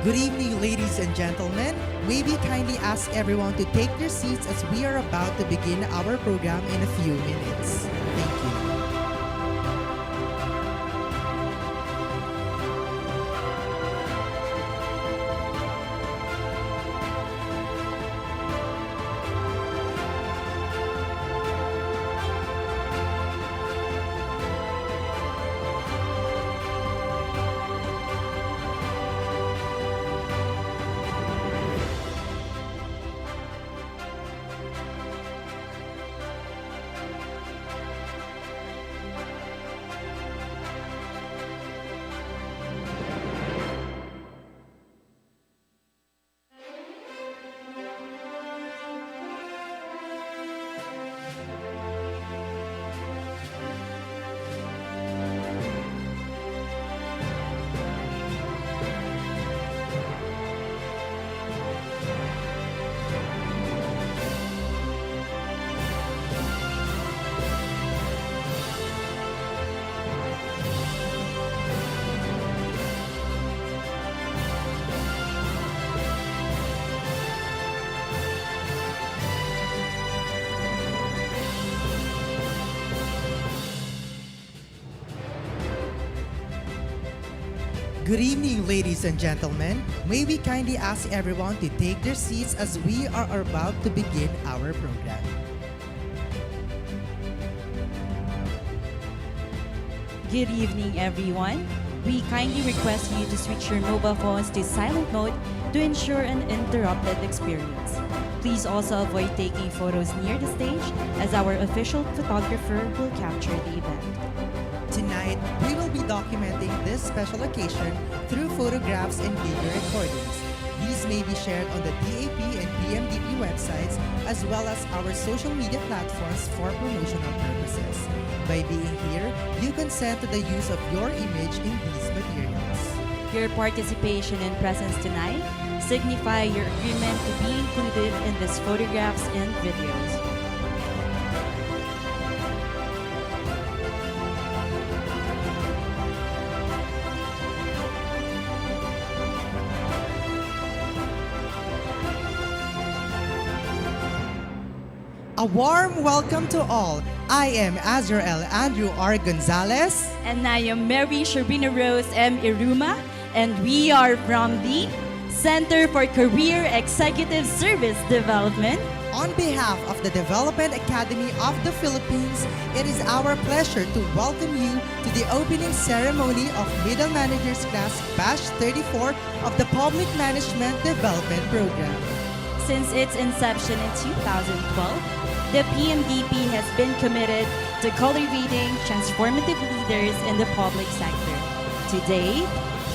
Good evening, ladies and gentlemen. May we kindly ask everyone to take their seats as we are about to begin our program in a few minutes. Thank you. Good evening, ladies and gentlemen. May we kindly ask everyone to take their seats as we are about to begin our program. Good evening, everyone. We kindly request you to switch your mobile phones to silent mode to ensure an uninterrupted experience. Please also avoid taking photos near the stage as our official photographer will capture the event. Tonight, we will be documenting this special occasion through photographs and video recordings. These may be shared on the DAP and PMDP websites as well as our social media platforms for promotional purposes. By being here, you consent to the use of your image in these materials. Your participation and presence tonight signify your agreement to be included in these photographs and videos. A warm welcome to all. I am Azrael Andrew R. Gonzalez. And I am Mary Sherbina Rose M. Iruma, and we are from the Center for Career Executive Service Development. On behalf of the Development Academy of the Philippines, it is our pleasure to welcome you to the opening ceremony of Middle Managers Class Batch 34 of the Public Management Development Program. Since its inception in 2012, the PMDP has been committed to cultivating transformative leaders in the public sector. Today,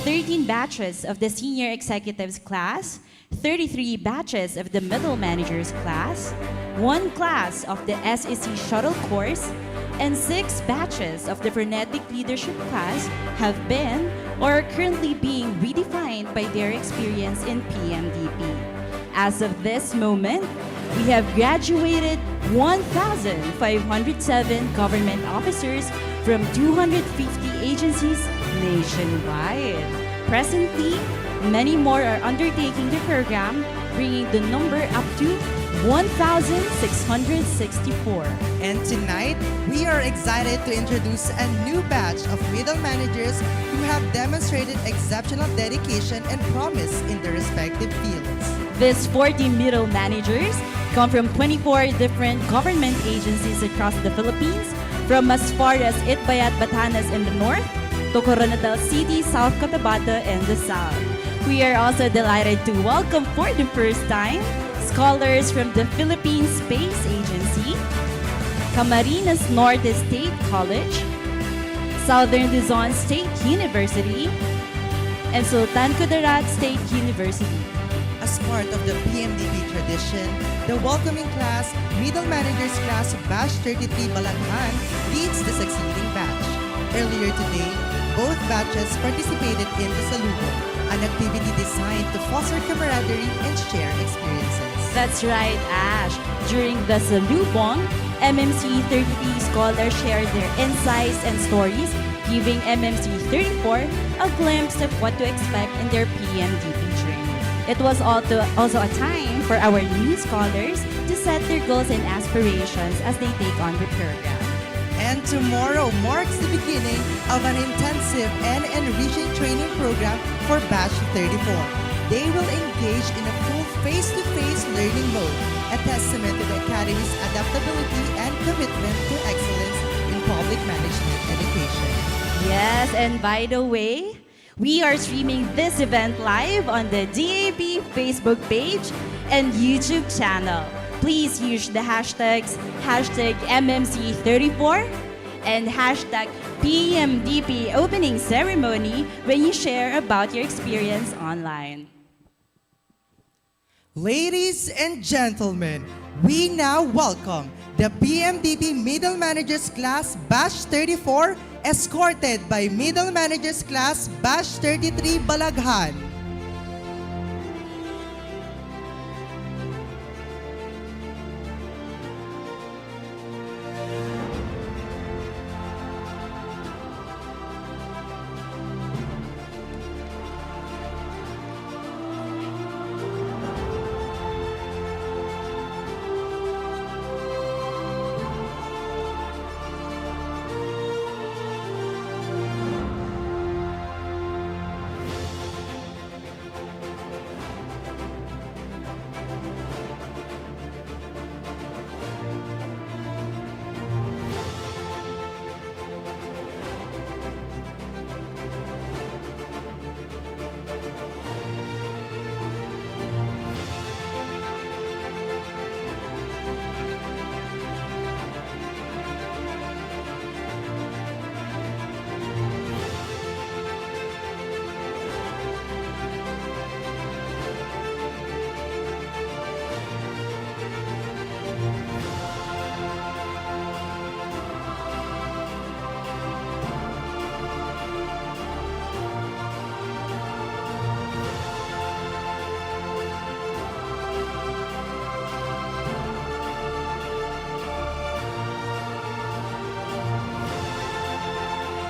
13 batches of the Senior Executives class, 33 batches of the Middle Managers class, 1 class of the SEC Shuttle course, and 6 batches of the Frenetic Leadership class have been or are currently being redefined by their experience in PMDP. As of this moment, we have graduated 1,507 government officers from 250 agencies nationwide. Presently, many more are undertaking the program, bringing the number up to 1,664. And tonight, we are excited to introduce a new batch of middle managers who have demonstrated exceptional dedication and promise in their respective fields. These 40 middle managers come from 24 different government agencies across the Philippines, from as far as Itbayat, Batanes in the north to Coronadal City, South Cotabato in the south. We are also delighted to welcome for the first time scholars from the Philippine Space Agency, Camarines Norte State College, Southern Luzon State University, and Sultan Kudarat State University. As part of the PMDP tradition, the welcoming class, Middle Managers Class Batch 33 Balatman leads the succeeding batch. Earlier today, both batches participated in the Salubong, an activity designed to foster camaraderie and share experiences. That's right, Ash. During the Salubong, MMC 33 scholars shared their insights and stories, giving MMC 34 a glimpse of what to expect in their PMDP journey. It was also a time for our new scholars to set their goals and aspirations as they take on the program. And tomorrow marks the beginning of an intensive and enriching training program for Batch 34. They will engage in a full face-to-face learning mode, a testament to the Academy's adaptability and commitment to excellence in public management education. Yes, and by the way, we are streaming this event live on the DAP Facebook page and YouTube channel. Please use the hashtags #MMC34 and #PMDP opening ceremony when you share about your experience online. Ladies and gentlemen, we now welcome the PMDP Middle Managers Class Batch 34 escorted by Middle Managers Class Batch 33 Balaghan.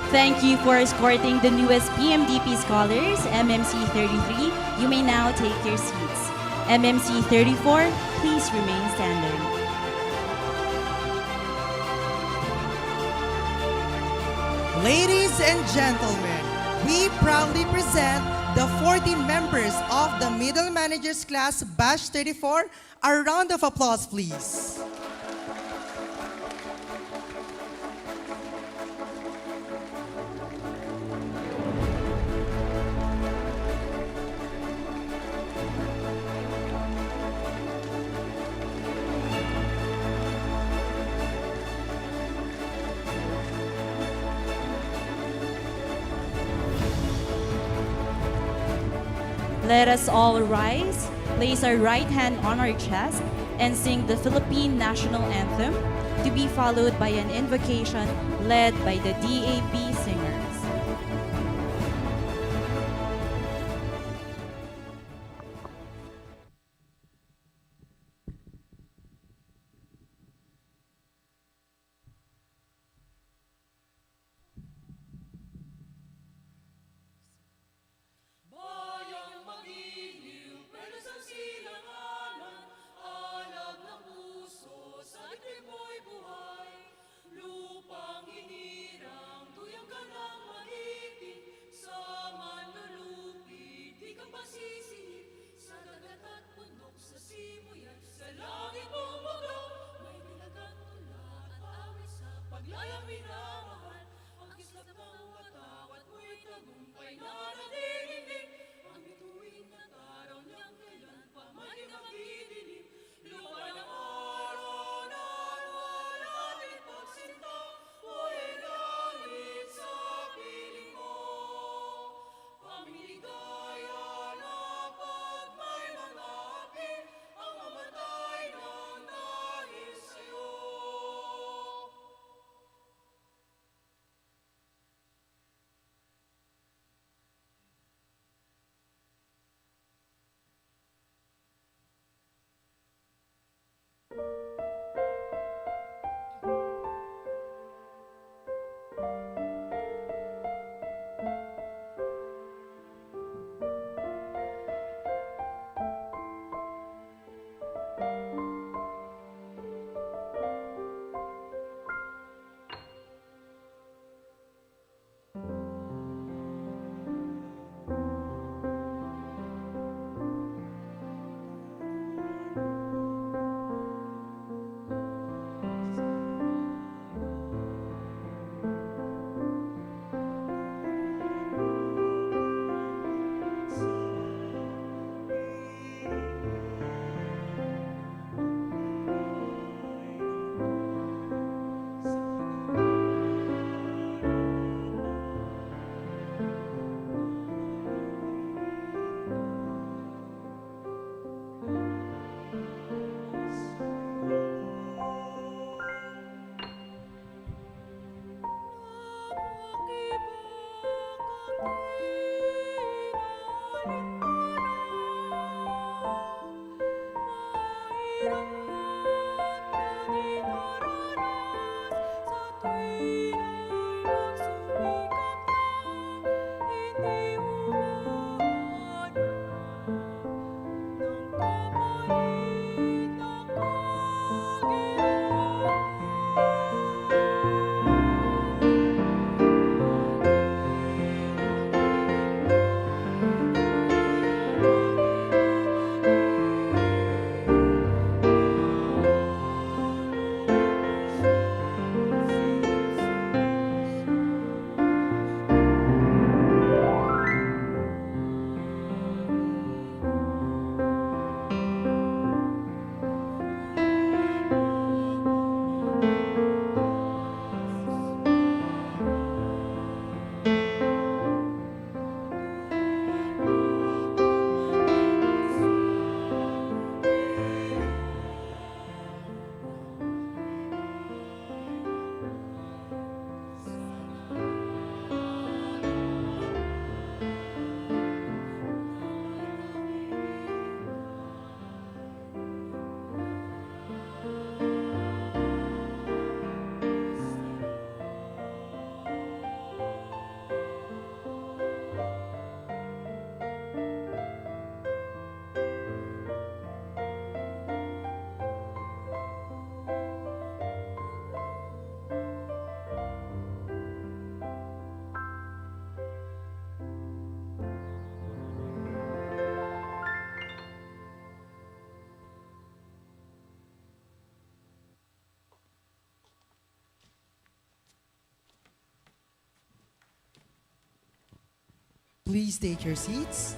Thank you for escorting the newest PMDP scholars, MMC 33. You may now take your seats. MMC 34, please remain standing. Ladies and gentlemen, we proudly present the 14 members of the Middle Managers Class Batch 34. A round of applause, please. Let us all rise, place our right hand on our chest, and sing the Philippine National Anthem, to be followed by an invocation led by the DAP singers. Lupang hinirang, tuyang Please take your seats.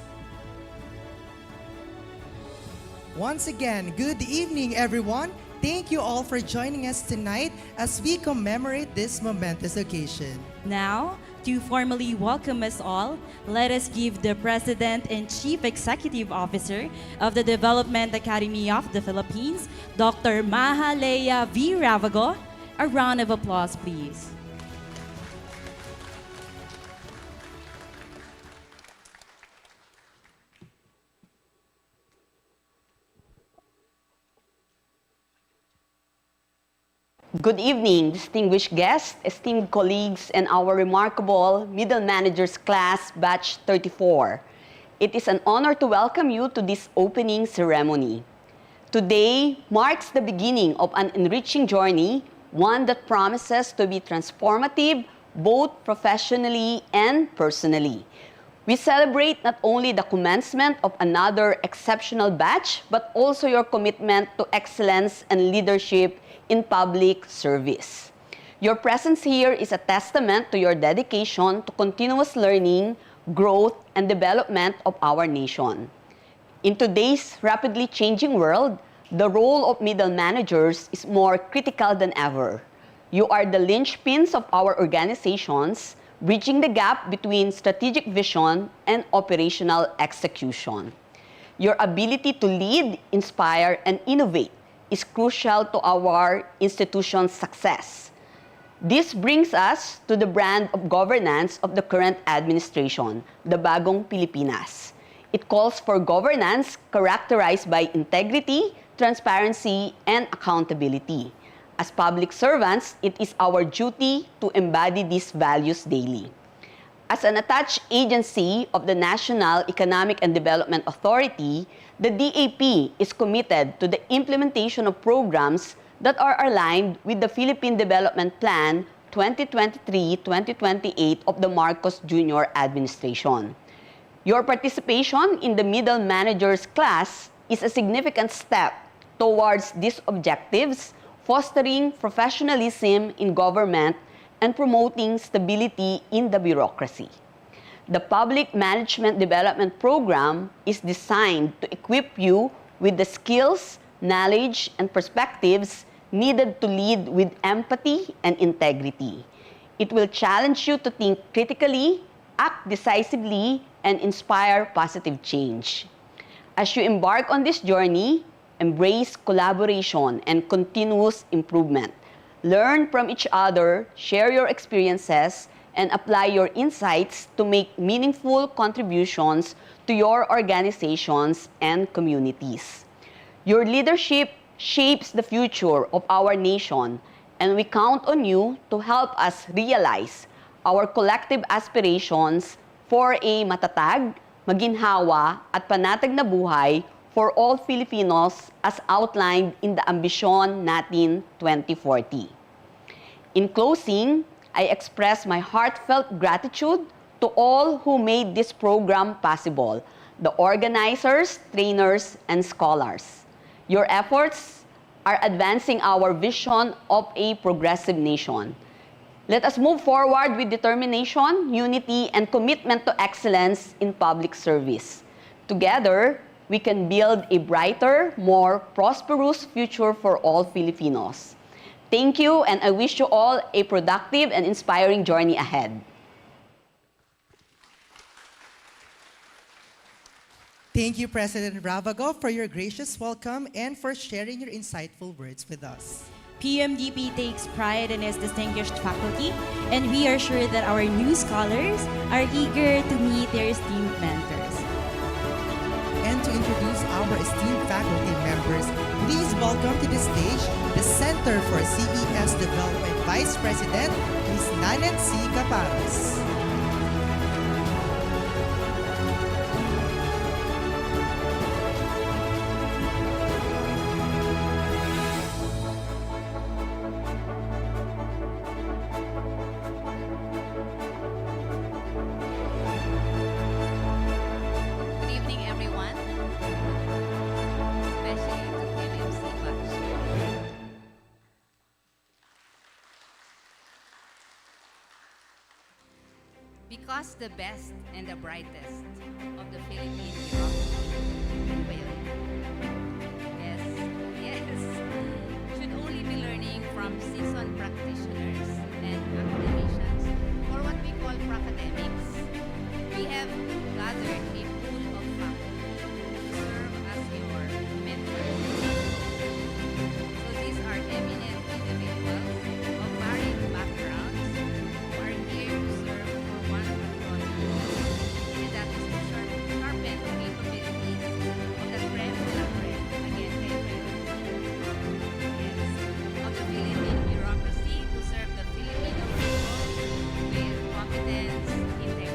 Once again, good evening, everyone. Thank you all for joining us tonight as we commemorate this momentous occasion. Now, to formally welcome us all, let us give the President and Chief Executive Officer of the Development Academy of the Philippines, Dr. Mahalea V. Ravago, a round of applause, please. Good evening, distinguished guests, esteemed colleagues, and our remarkable Middle Managers Class Batch 34. It is an honor to welcome you to this opening ceremony. Today marks the beginning of an enriching journey, one that promises to be transformative both professionally and personally. We celebrate not only the commencement of another exceptional batch, but also your commitment to excellence and leadership in public service. Your presence here is a testament to your dedication to continuous learning, growth, and development of our nation. In today's rapidly changing world, the role of middle managers is more critical than ever. You are the linchpins of our organizations, bridging the gap between strategic vision and operational execution. Your ability to lead, inspire, and innovate is crucial to our institution's success. This brings us to the brand of governance of the current administration, the Bagong Pilipinas. It calls for governance characterized by integrity, transparency, and accountability. As public servants, it is our duty to embody these values daily. As an attached agency of the National Economic and Development Authority, the DAP is committed to the implementation of programs that are aligned with the Philippine Development Plan 2023-2028 of the Marcos Jr. administration. Your participation in the Middle Managers Class is a significant step towards these objectives, fostering professionalism in government and promoting stability in the bureaucracy. The Public Management Development Program is designed to equip you with the skills, knowledge, and perspectives needed to lead with empathy and integrity. It will challenge you to think critically, act decisively, and inspire positive change. As you embark on this journey, embrace collaboration and continuous improvement. Learn from each other, share your experiences, and apply your insights to make meaningful contributions to your organizations and communities. Your leadership shapes the future of our nation, and we count on you to help us realize our collective aspirations for a matatag, maginhawa at panatag na buhay for all Filipinos as outlined in the Ambisyon Natin 2040. In closing, I express my heartfelt gratitude to all who made this program possible, the organizers, trainers, and scholars. Your efforts are advancing our vision of a progressive nation. Let us move forward with determination, unity, and commitment to excellence in public service. Together, we can build a brighter, more prosperous future for all Filipinos. Thank you, and I wish you all a productive and inspiring journey ahead. Thank you, President Ravago, for your gracious welcome and for sharing your insightful words with us. PMDP takes pride in its distinguished faculty, and we are sure that our new scholars are eager to meet their esteemed mentors. And to introduce our esteemed faculty members, please welcome to the stage the Center for CES Development Vice President, Ms. Nanet C. Caparas. Good evening, everyone, especially to MMC batch. Because the best and the brightest of the Philippine bureaucracy, yes, yes, should only be learning from seasoned practitioners and academicians, or what we call academics. We have gathered a pool of faculty to serve as your mentors. So these are eminent individuals of varied backgrounds who are here to serve for one common goal, and that is to sharpen the capabilities of the creme de la creme, again, yes, of the Philippine bureaucracy to serve the Filipino people with competence, integrity,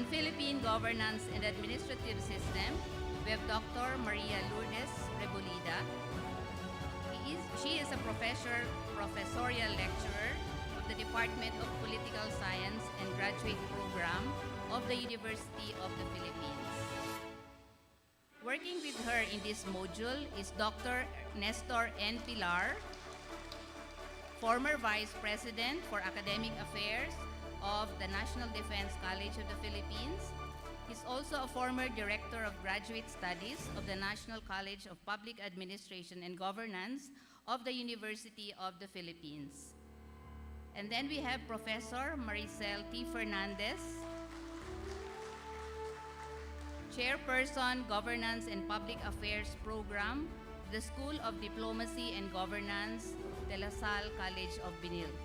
On Philippine Governance and Administrative System, we have Dr. Maria Lourdes Rebolida. She is a professorial lecturer of the Department of Political Science and Graduate Program of the University of the Philippines. Working with her in this module is Dr. Nestor N. Pilar, former Vice President for Academic Affairs of the National Defense College of the Philippines. He's also a former Director of Graduate Studies of the National College of Public Administration and Governance of the University of the Philippines. And then we have Professor Maricel T. Fernandez, Chairperson, Governance and Public Affairs Program, the School of Diplomacy and Governance, De La Salle College of Benilde.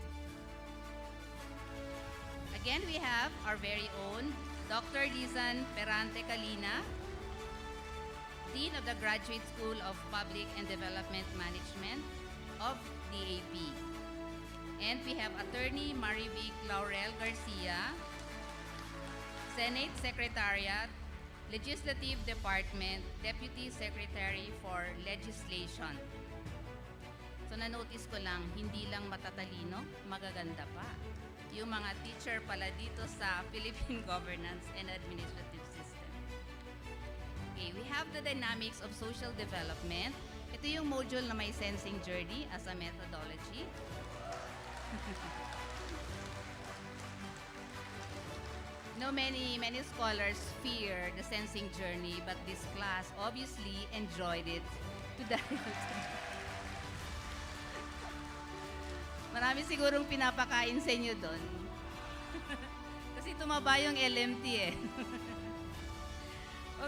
Again, we have our very own Dr. Lizan Perante Calina, Dean of the Graduate School of Public and Development Management of DAP. And we have Attorney Marivic Laurel Garcia, Senate Secretariat, Legislative Department, Deputy Secretary for Legislation. So na-notice ko lang, hindi lang matatalino, magaganda pa. Yung mga teacher pala dito sa Philippine Governance and Administrative System. Okay, we have the dynamics of social development. Ito yung module na may sensing journey as a methodology. Many scholars fear the sensing journey, but this class obviously enjoyed it to the Marami sigurong pinapakain sa inyo doon. Kasi tumaba yung LMT eh.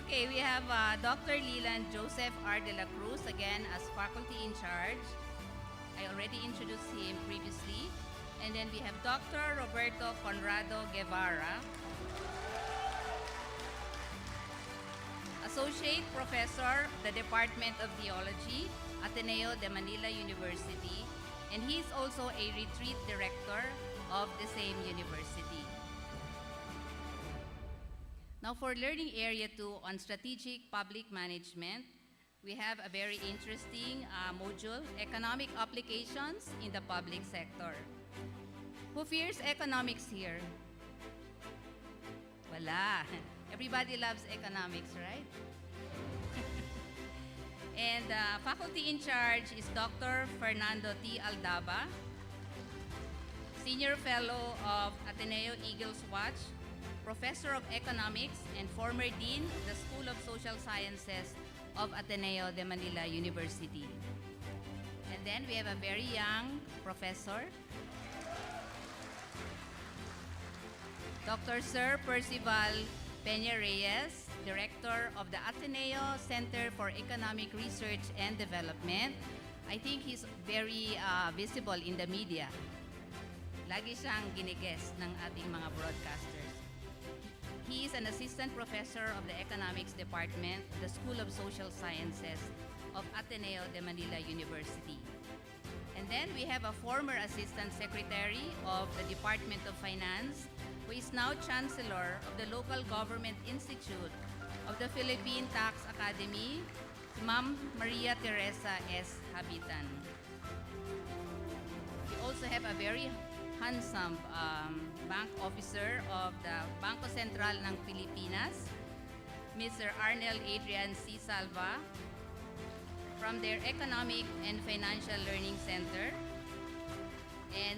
Okay, we have Dr. Leland Joseph R. De La Cruz, again as faculty in charge. I already introduced him previously. And then we have Dr. Roberto Conrado Guevara, Associate Professor, the Department of Theology, Ateneo de Manila University, and he's also a retreat director of the same university. Now for Learning Area 2 on Strategic Public Management, we have a very interesting module, Economic Applications in the Public Sector. Who fears economics here? Wala. Everybody loves economics, right? And faculty in charge is Dr. Fernando T. Aldaba, Senior Fellow of Ateneo Eagles Watch, Professor of Economics, and former Dean of the School of Social Sciences of Ateneo de Manila University. And then we have a very young professor, Dr. Sir Percival Peña Reyes, Director of the Ateneo Center for Economic Research and Development. I think he's very visible in the media. Lagi siyang ginigest ng ating mga broadcasters. He is an assistant professor of the Economics Department, the School of Social Sciences of Ateneo de Manila University. And then we have a former assistant secretary of the Department of Finance, who is now Chancellor of the Local Government Institute of the Philippine Tax Academy, Ma'am Maria Teresa S. Habitan. We also have a very handsome bank officer of the Bangko Sentral ng Pilipinas, Mr. Arnel Adrian C. Salva, from their Economic and Financial Learning Center, and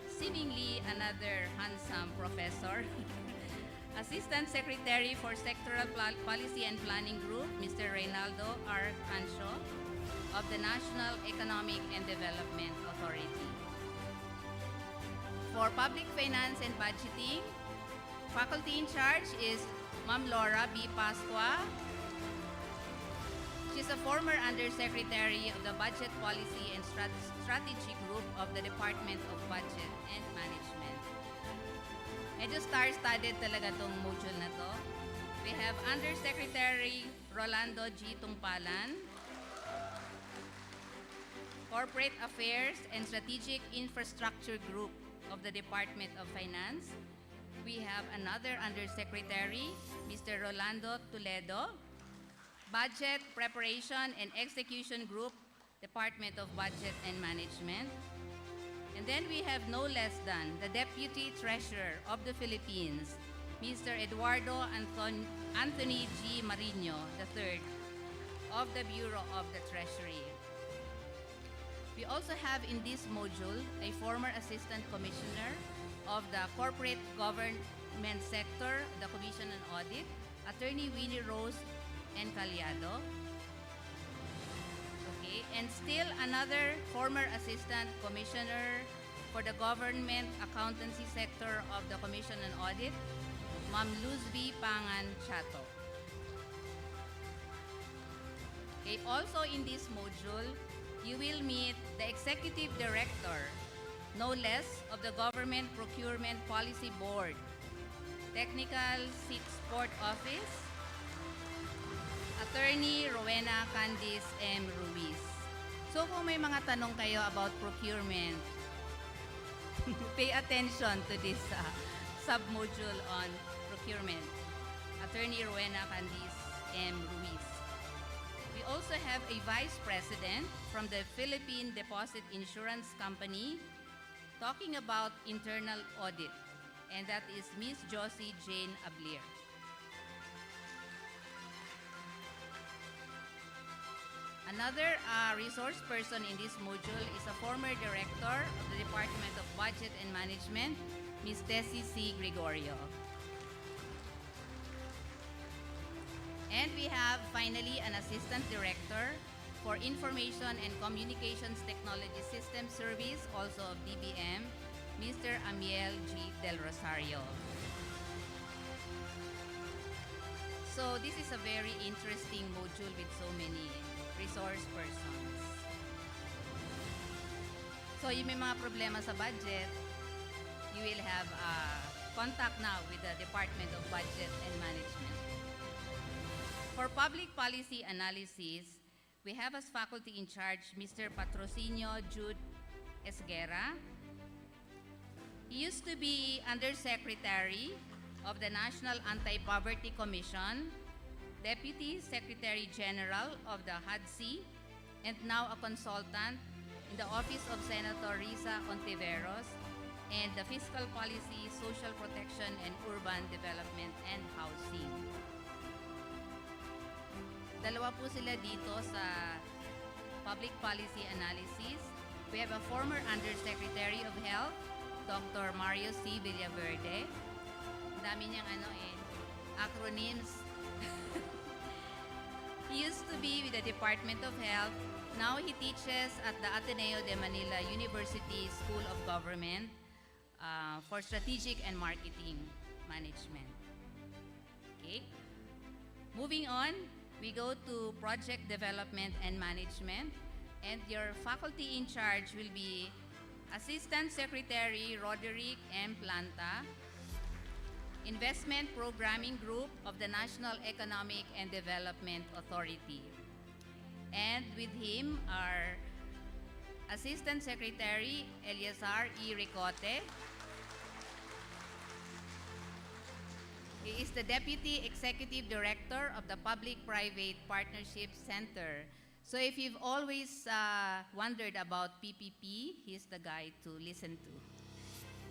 seemingly another handsome professor, Assistant Secretary for Sectoral Policy and Planning Group, Mr. Reynaldo R. Cancio, of the National Economic and Development Authority. For Public Finance and Budgeting, faculty in charge is Ma'am Laura B. Pasqua. She's a former Undersecretary of the Budget Policy and Strategy Group of the Department of Budget and Management. Medyo star-studded talaga tong module na to. We have Undersecretary Rolando G. Tungpalan, Corporate Affairs and Strategic Infrastructure Group of the Department of Finance, We have another Undersecretary, Mr. Rolando Toledo. Budget Preparation and Execution Group, Department of Budget and Management. And then we have no less than the Deputy Treasurer of the Philippines, Mr. Eduardo Anthony G. Marino III of the Bureau of the Treasury. We also have in this module a former Assistant Commissioner of the Corporate Government Sector, the Commission on Audit, Attorney Winnie Rose Encaliado. Okay, and still another former Assistant Commissioner for the Government Accountancy Sector of the Commission on Audit, Ma'am Luzvi Pangan Chato. Okay, also in this module, you will meet the Executive Director, no less, of the Government Procurement Policy Board, Technical Support Office, Attorney Rowena Candice M. Ruiz. So kung may mga tanong kayo about procurement, pay attention to this sub-module on procurement. Attorney Rowena Candice M. Ruiz. We also have a Vice President from the Philippine Deposit Insurance Company talking about internal audit, and that is Ms. Josie Jane Ablier. Another resource person in this module is a former director of the Department of Budget and Management, Ms. Tessie C. Gregorio. And we have finally an assistant director for Information and Communications Technology System Service, also of DBM, Mr. Amiel G. Del Rosario. So this is a very interesting module with so many resource persons. So yung may mga problema sa budget, you will have contact now with the Department of Budget and Management. For public policy analysis, we have as faculty in charge Mr. Patrocinio Jude Esguerra. He used to be Undersecretary of the National Anti-Poverty Commission, Deputy Secretary General of the HADC, and now a consultant in the Office of Senator Risa Ontiveros and the Fiscal Policy, Social Protection, and Urban Development and Housing. Dalawa po sila dito sa Public Policy Analysis. We have a former Undersecretary of Health, Dr. Mario C. Villaverde. Ang dami niyang acronyms. He used to be with the Department of Health. Now he teaches at the Ateneo de Manila University School of Government for Strategic and Marketing Management. Okay. Moving on, we go to Project Development and Management. And your faculty in charge will be Assistant Secretary Roderick M. Planta, Investment Programming Group of the National Economic and Development Authority. And with him are Assistant Secretary Eleazar E. Ricote. He is the Deputy Executive Director of the Public-Private Partnership Center. So if you've always wondered about PPP, he's the guy to listen to.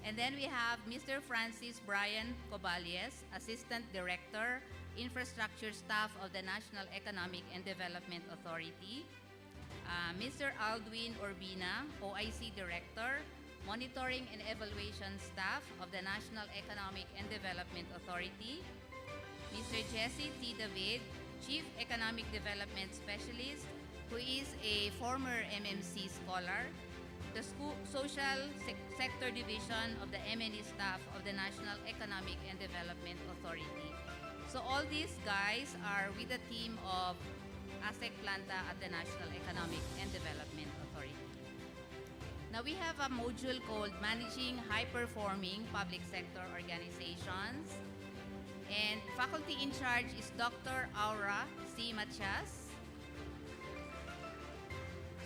And then we have Mr. Francis Brian Cobalies, Assistant Director, Infrastructure Staff of the National Economic and Development Authority. Mr. Aldwin Urbina, OIC Director, Monitoring and Evaluation Staff of the National Economic and Development Authority. Mr. Jesse T. David, Chief Economic Development Specialist, who is a former MMC scholar, the Social Sector Division of the M&E staff of the National Economic and Development Authority. So all these guys are with the team of ASEC Planta at the National Economic and Development Authority. Now we have a module called Managing High-Performing Public Sector Organizations. And faculty in charge is Dr. Aura C. Matias.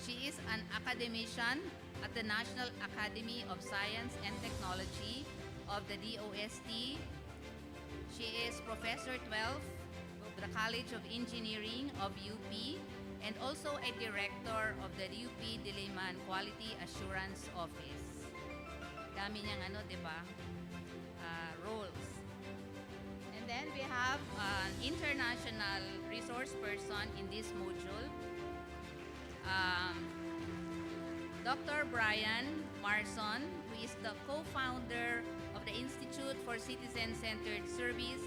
She is an academician at the National Academy of Science and Technology of the DOST. She is Professor 12 of the College of Engineering of UP and also a Director of the UP Diliman Quality Assurance Office. Dami niyang di ba? Roles. And then we have an international resource person in this module. Dr. Brian Marson, who is the co-founder of the Institute for Citizen-Centered Service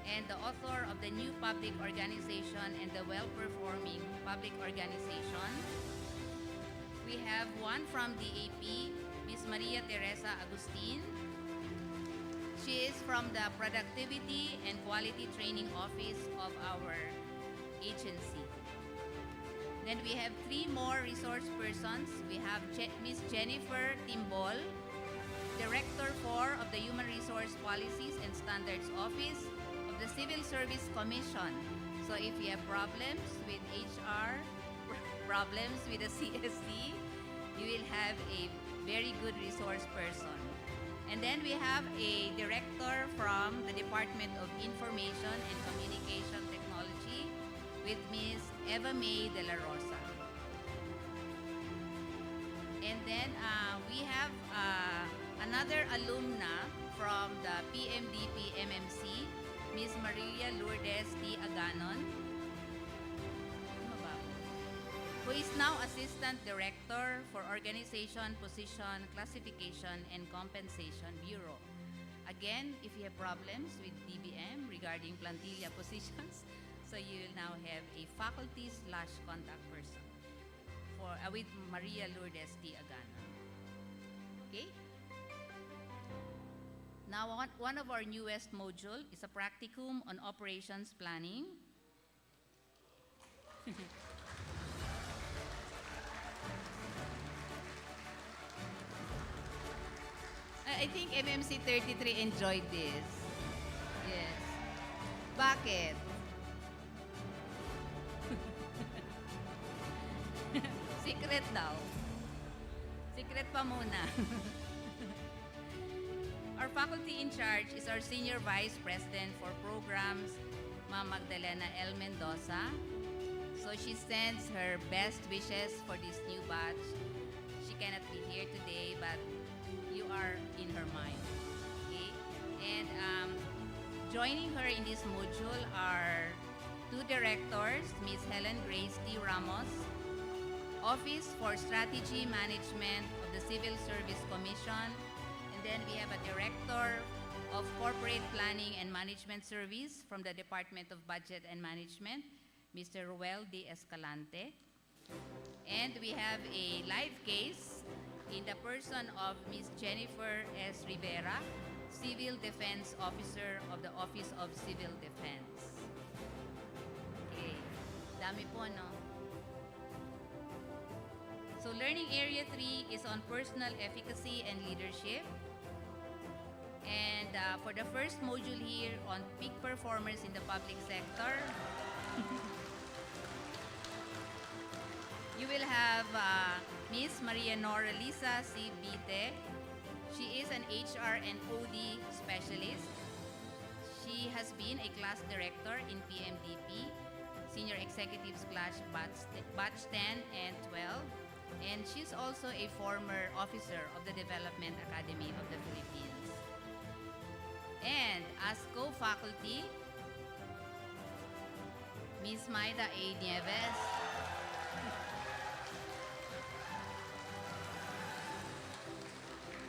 and the author of the new public organization and the well-performing public organization. We have one from DAP, Ms. Maria Teresa Agustin. She is from the Productivity and Quality Training Office of our agency. Then we have three more resource persons. We have Ms. Jennifer Timbol, Director 4 of the Human Resource Policies and Standards Office of the Civil Service Commission. So if you have problems with HR, problems with the CSC, you will have a very good resource person. And then we have a director from the Department of Information and Communication Technology with Ms. Eva May de la Rosa. And then we have another alumna from the PMDP MMC, Ms. Maria Lourdes T. Aganon, who is now Assistant Director for Organization, Position, Classification, and Compensation Bureau. Again, if you have problems with DBM regarding plantilla positions, so you will now have a faculty/contact person for with Maria Lourdes T. Agana. Okay? Now, one of our newest module is a practicum on operations planning. I think MMC 33 enjoyed this. Yes. Bakit? Secret daw. Secret pa muna. Our faculty in charge is our Senior Vice President for Programs, Ma'am Magdalena L. Mendoza. So she sends her best wishes for this new batch. She cannot be here today, but you are in her mind. Okay? And joining her in this module are two directors, Ms. Helen Grace T. Ramos, Office for Strategy Management of the Civil Service Commission, and then we have a Director of Corporate Planning and Management Service from the Department of Budget and Management, Mr. Ruel D. Escalante. And we have a live case in the person of Ms. Jennifer S. Rivera, Civil Defense Officer of the Office of Civil Defense. Okay, dami po, no? So Learning Area 3 is on personal efficacy and leadership. And for the first module here on peak performers in the public sector, you will have Ms. Maria Nora Lisa C. Bite. She is an HR and OD specialist. She has been a class director in PMDP, Senior Executives Class Batch 10 and 12. And she's also a former officer of the Development Academy of the Philippines. And as co-faculty, Ms. Maida A. Nieves,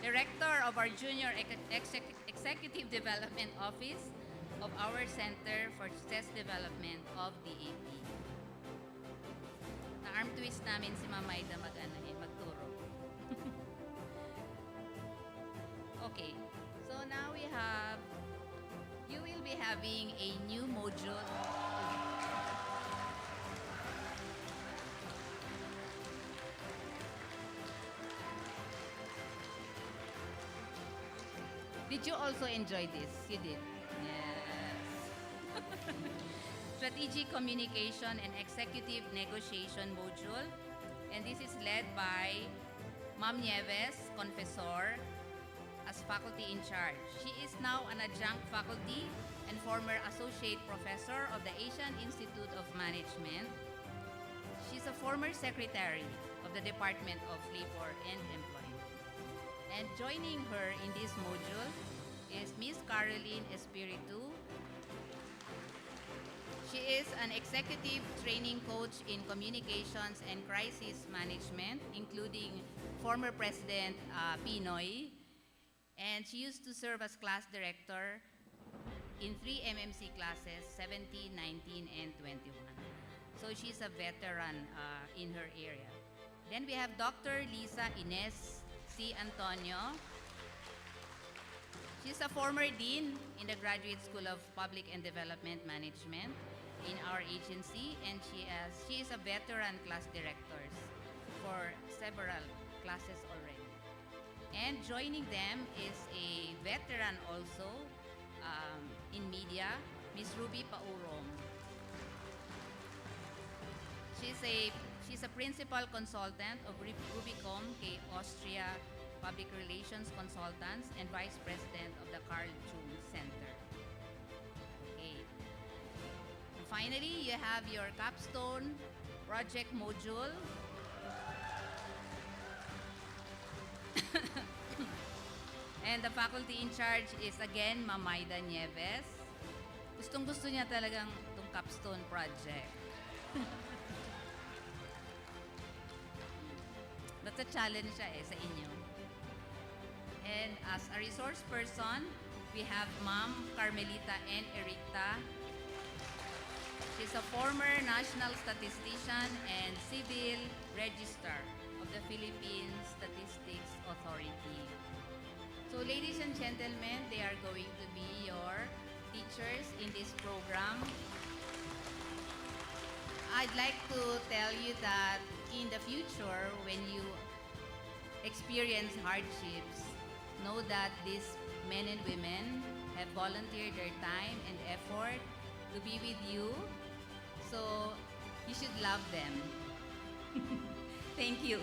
Director of our Junior Executive Development Office of our Center for Success Development of DAP. Na-arm twist namin si Ma'am Maida magturo. Okay, so now you will be having a new module. Did you also enjoy this? You did? Yes. Strategic Communication and Executive Negotiation module. And this is led by Ma'am Nieves, Confessor, as faculty in charge. She is now an adjunct faculty and former associate professor of the Asian Institute of Management. She's a former secretary of the Department of Labor and Employment. And joining her in this module is Miss Caroline Espiritu. She is an executive training coach in communications and crisis management, including former President Pinoy. And she used to serve as class director in 3 MMC classes, 17, 19, and 21. So she's a veteran in her area. Then we have Dr. Lisa Ines C. Antonio. She's a former dean in the Graduate School of Public and Development Management in our agency, and she is a veteran class director for several classes already. And joining them is a veteran also in media, Miss Ruby Paurong. She's a principal consultant of Rubicom K Austria Public Relations Consultants and Vice President of the Carl Jung Center. Okay. And finally, you have your capstone project module. And the faculty in charge is again Ma'am Maida Nieves. Gustong-gusto niya talagang itong capstone project. That's a challenge siya sa inyo. And as a resource person, we have Ma'am Carmelita N. Ericta. She's a former national statistician and civil registrar of the Philippine Statistics Authority. So ladies and gentlemen, they are going to be your teachers in this program. I'd like to tell you that in the future, when you experience hardships, know that these men and women have volunteered their time and effort to be with you. So you should love them. Thank you.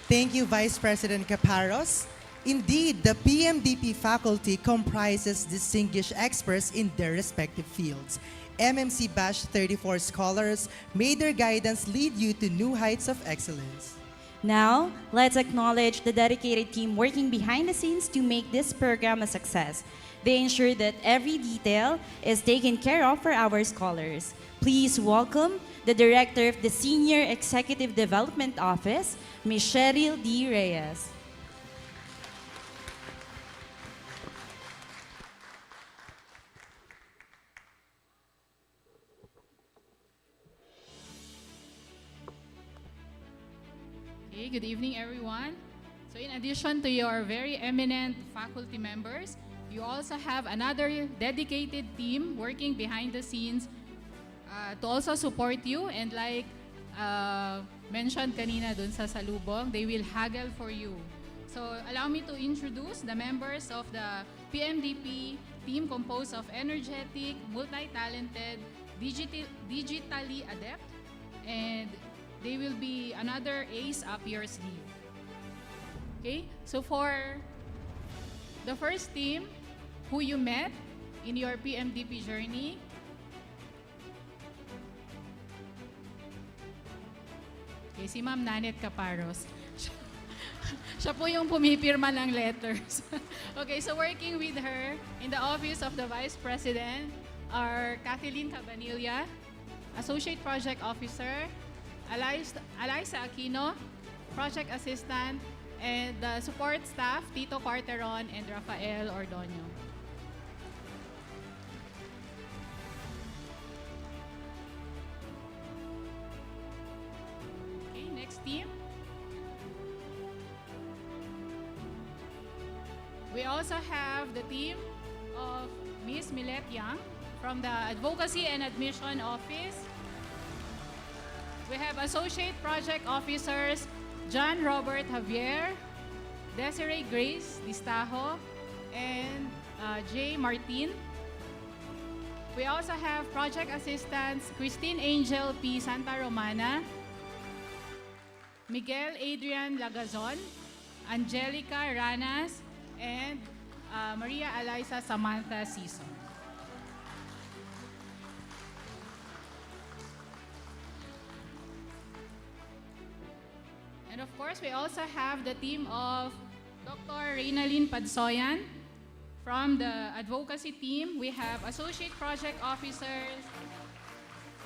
Thank you, Vice President Caparos. Indeed, the PMDP faculty comprises distinguished experts in their respective fields. MMC Batch 34 scholars may their guidance lead you to new heights of excellence. Now, let's acknowledge the dedicated team working behind the scenes to make this program a success. They ensure that every detail is taken care of for our scholars. Please welcome the Director of the Senior Executive Development Office, Ms. Cheryl D. Reyes. Okay, good evening, everyone. So in addition to your very eminent faculty members, you also have another dedicated team working behind the scenes to also support you. And like mentioned kanina dun sa salubong, they will haggle for you. So allow me to introduce the members of the PMDP team composed of energetic, multi-talented, digitally adept, and they will be another ace up your sleeve. Okay, so for the first team who you met in your PMDP journey, okay, si Ma'am Nanette Caparos. Siya po yung pumipirma ng letters. Okay, so working with her in the office of the Vice President are Kathleen Cabanilla, Associate Project Officer, Alyssa Aquino, Project Assistant, and the support staff, Tito Quarteron and Rafael Ordonio. Okay, next team. We also have the team of Miss Milette Yang from the Advocacy and Admission Office. We have Associate Project Officers John Robert Javier, Desiree Grace Distajo, and Jay Martin. We also have Project Assistants Christine Angel P. Santa Romana, Miguel Adrian Lagazon, Angelica Ranas, and Maria Eliza Samantha Siso. And of course, we also have the team of Dr. Reynalyn Padsoyan. From the advocacy team, we have Associate Project Officers,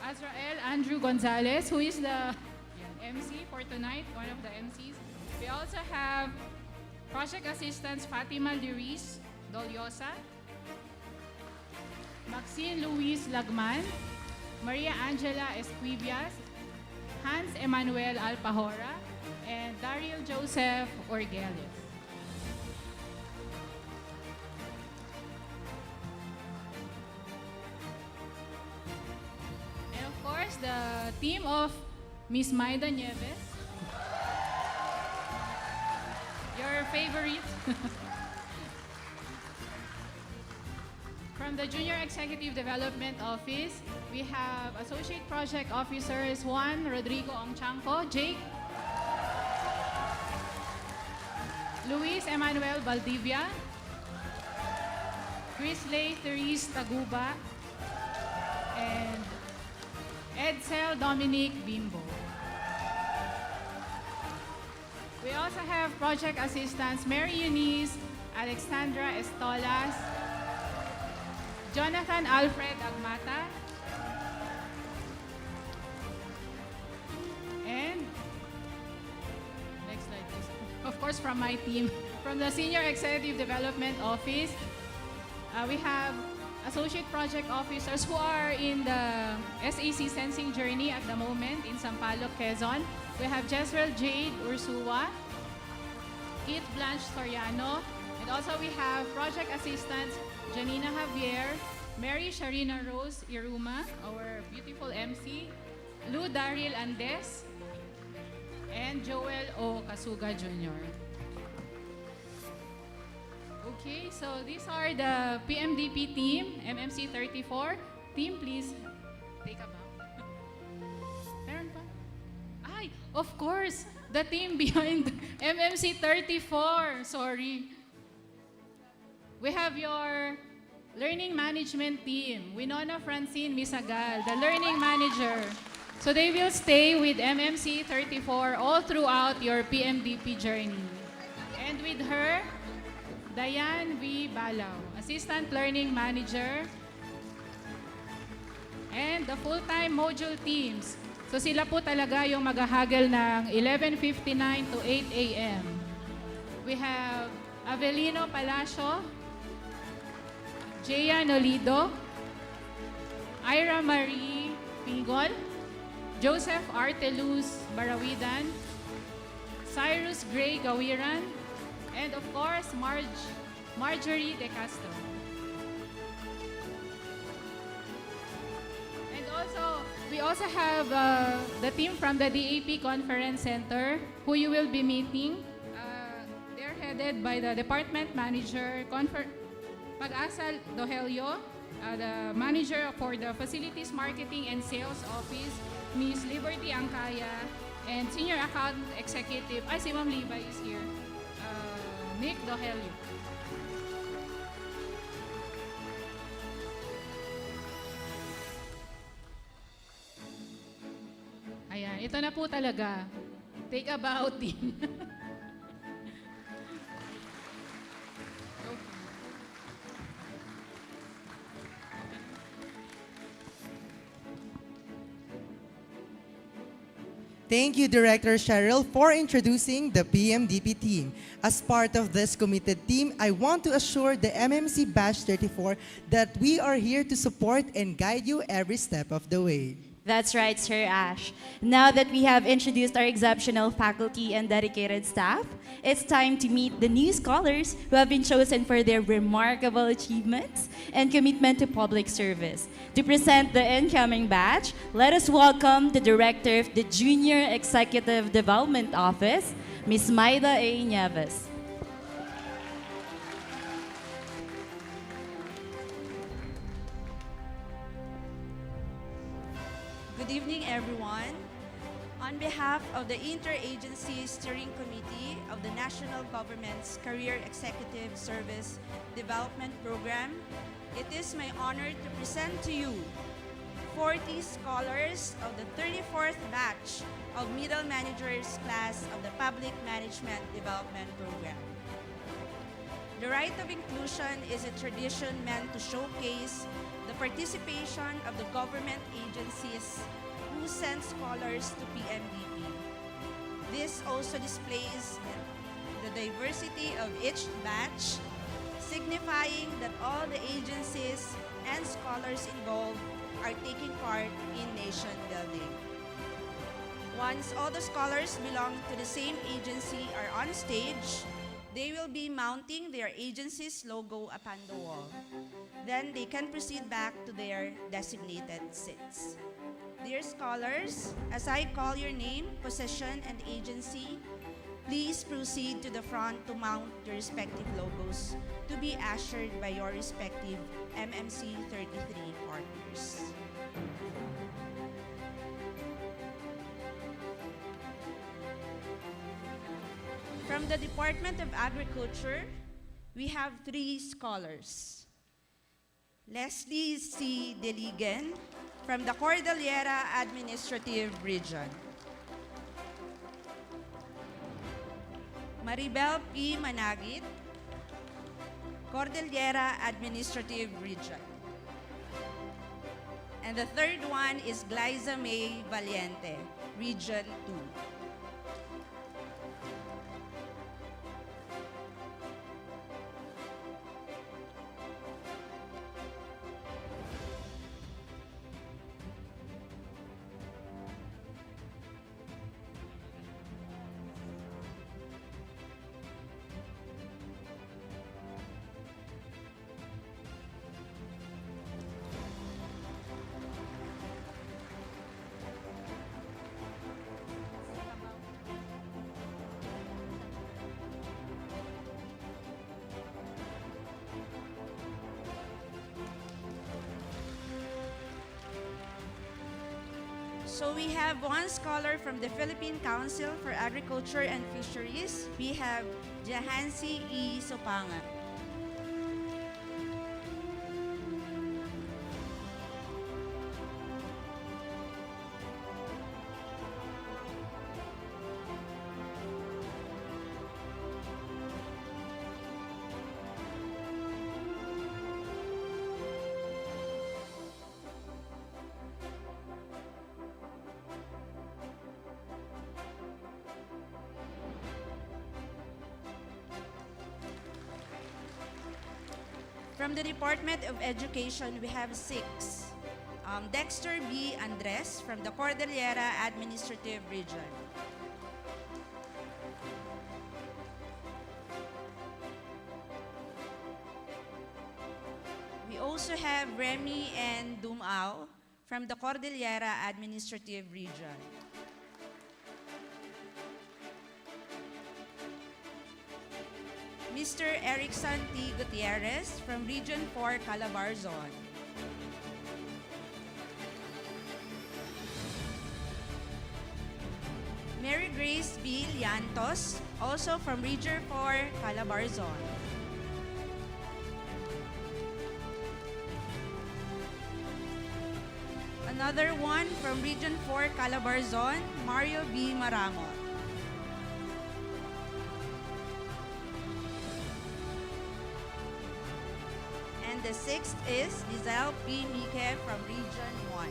Azrael Andrew Gonzalez, who is the MC for tonight, one of the MCs. We also have Project Assistants Fatima Liris Doliosa, Maxine Luis Lagman, Maria Angela Esquivias, Hans Emmanuel Alpahora, and Daryl Joseph Orgeles. And of course, the team of Miss Maida Nieves, your favorite. From the Junior Executive Development Office, we have Associate Project Officers Juan Rodrigo Ongchanco, Jake, Luis Emmanuel Valdivia, Chrisley Therese Taguba, and Edsel Dominic Bimbo. We also have project assistants Mary Eunice, Alexandra Estolas, Jonathan Alfred Agmata, and next slide please. Of course, from my team, from the Senior Executive Development Office, we have Associate Project Officers who are in the SAC Sensing Journey at the moment in Sampaloc, Quezon. We have Jezreel Jade Ursua, Kit Blanche Soriano, and also we have Project Assistants Janina Javier, Mary Sharina Rose Iruma, our beautiful MC, Lou Daryl Andes, and Joel O. Kasuga Jr. Okay, so these are the PMDP team, MMC 34. Team, please take a bow. Meron pa? Ay, of course, the team behind MMC 34. Sorry. We have your learning management team, Winona Francine Misagal, the learning manager. So they will stay with MMC 34 all throughout your PMDP journey. And with her, Diane V. Balaw, Assistant Learning Manager, and the full-time module teams. So sila po talaga yung maghahagel ng 11:59 to 8 a.m. We have Avelino Palacio, Jaya Nolido, Ira Marie Pingol, Joseph Arteluz Barawidan, Cyrus Gray Gawiran, and of course, Marjorie De Castro. And also, we also have the team from the DAP Conference Center who you will be meeting. They're headed by the Department Manager, Pag-asa Dohelio, the Manager for the Facilities Marketing and Sales Office, Ms. Liberty Angkaya, and Senior Account Executive, si Ma'am Levi is here, Nick Dohelio. Ayan, ito na po talaga. Take a bow, team. Thank you, Director Cheryl, for introducing the PMDP team. As part of this committed team, I want to assure the MMC Batch 34 that we are here to support and guide you every step of the way. That's right, Sir Ash. Now that we have introduced our exceptional faculty and dedicated staff, it's time to meet the new scholars who have been chosen for their remarkable achievements and commitment to public service. To present the incoming batch, let us welcome the Director of the Junior Executive Development Office, Ms. Maida A. Nieves. Good evening, everyone. On behalf of the Interagency Steering Committee of the National Government's Career Executive Service Development Program, it is my honor to present to you 40 scholars of the 34th batch of Middle Managers class of the Public Management Development Program. The right of inclusion is a tradition meant to showcase the participation of the government agencies who send scholars to PMDP. This also displays the diversity of each batch, signifying that all the agencies and scholars involved are taking part in nation building. Once all the scholars belonging to the same agency are on stage, they will be mounting their agency's logo upon the wall. Then they can proceed back to their designated seats. Dear scholars, as I call your name, position, and agency, please proceed to the front to mount your respective logos to be ushered by your respective MMC 33 partners. From the Department of Agriculture, we have 3 scholars. Leslie C. Deligen from the Cordillera Administrative Region. Maribel P. Managit, Cordillera Administrative Region. And the third one is Glyza May Valiente, Region 2. So we have 1 scholar from the Philippine Council for Agriculture and Fisheries. We have Jahansi E. Sopanga. From the Department of Education, we have 6. Dexter B. Andres from the Cordillera Administrative Region. We also have Remy and Dumao from the Cordillera Administrative Region. Mr. Erickson T. Gutierrez from Region 4, Calabarzon. Mary Grace B. Liantos, also from Region 4, Calabarzon. Another one from Region 4, Calabarzon, Mario B. Maramot. And the 6th is Lizelle P. Mike from Region 1.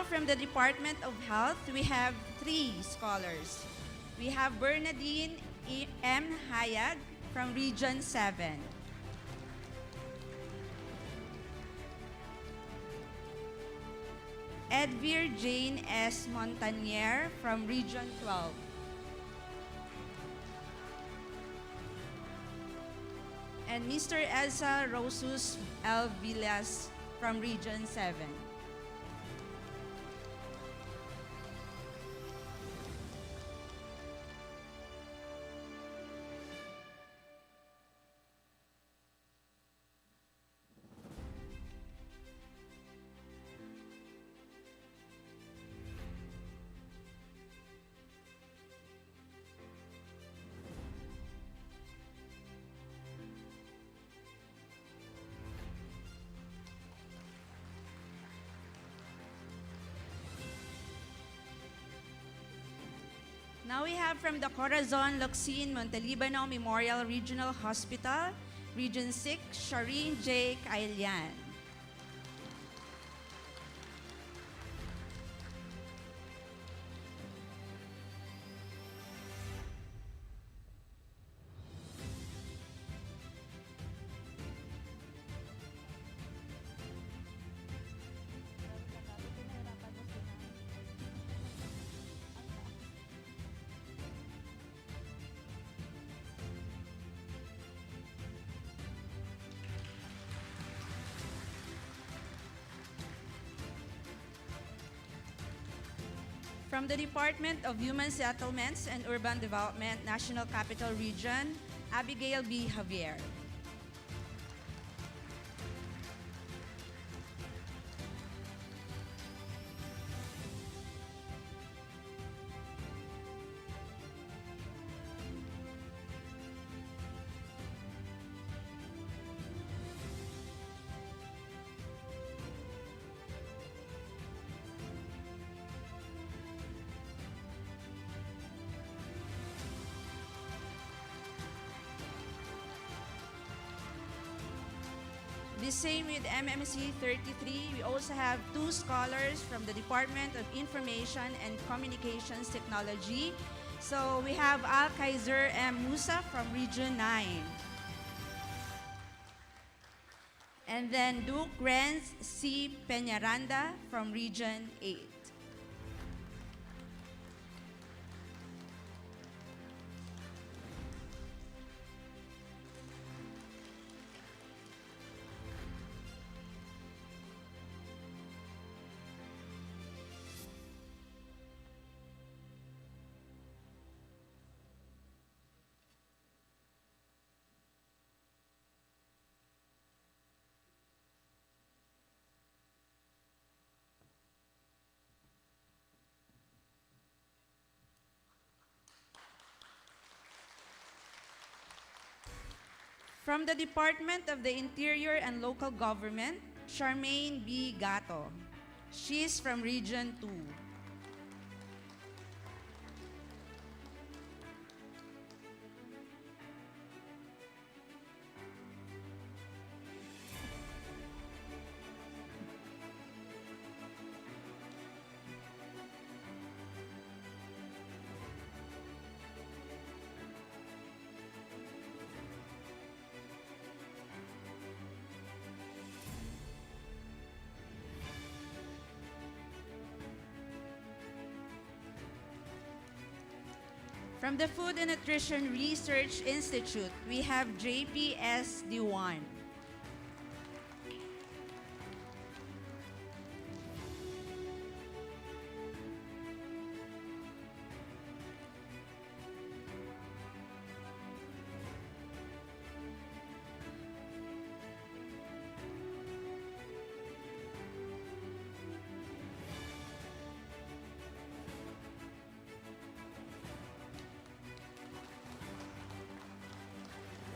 Now, from the Department of Health, we have 3 scholars. We have Bernadine M. Hayag from Region 7. Edvir Jane S. Montanier from Region 12. And Mr. Elsa Rosus L. Villas from Region 7. Now we have from the Corazon Locsin Montelibano Memorial Regional Hospital, Region 6, Shireen J. Kailian. From the Department of Human Settlements and Urban Development, National Capital Region, Abigail B. Javier. The same with MMC 33, we also have 2 scholars from the Department of Information and Communications Technology. So we have Al Kaiser M. Musa from Region 9. And then Duke Renz C. Peñaranda from Region 8. From the Department of the Interior and Local Government, Charmaine B. Gato. She's from Region 2. From the Food and Nutrition Research Institute, we have JPS D1.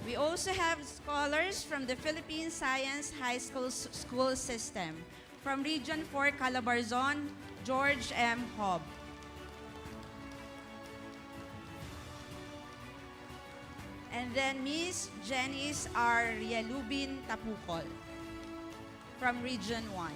We also have scholars from the Philippine Science High School System. From Region 4, Calabarzon, George M. Hobb. And then Miss Janice R. Rielubin Tapukol from Region 1.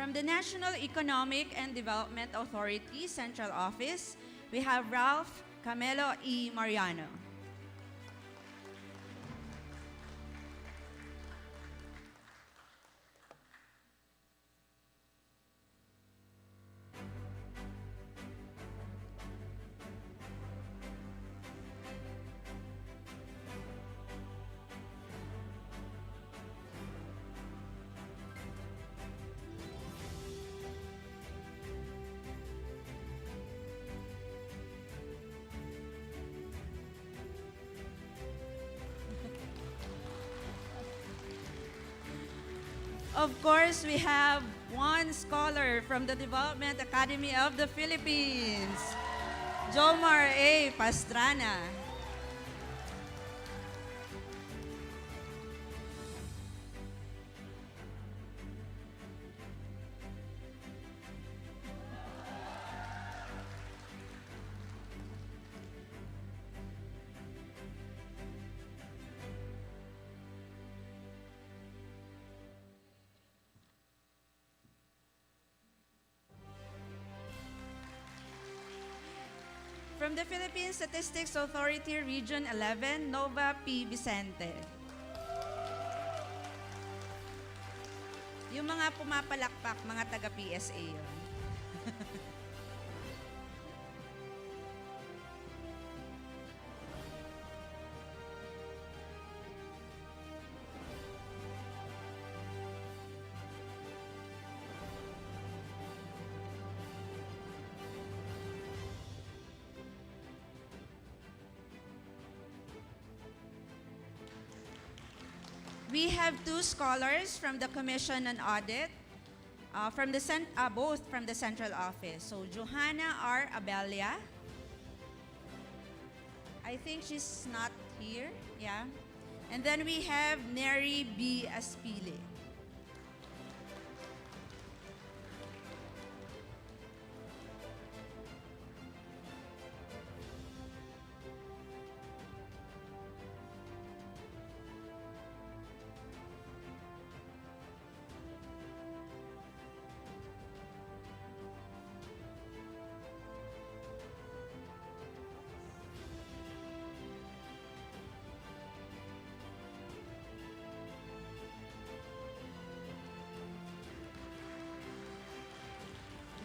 From the National Economic and Development Authority Central Office, we have Ralph Camelo E. Mariano. Of course, we have one scholar from the Development Academy of the Philippines, Jomar A. Pastrana. From the Philippine Statistics Authority Region 11, Nova P. Vicente. Yung mga pumapalakpak, mga taga-PSA yun. We have two scholars from the Commission on Audit, both from the Central Office. So Johanna R. Abelia. I think she's not here, yeah. And then we have Neri B. Aspili.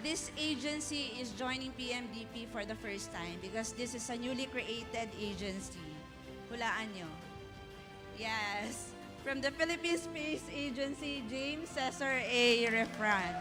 This agency is joining PMDP for the first time because this is a newly created agency. Hulaan nyo. Yes. From the Philippine Space Agency, James Cesar A. Refran.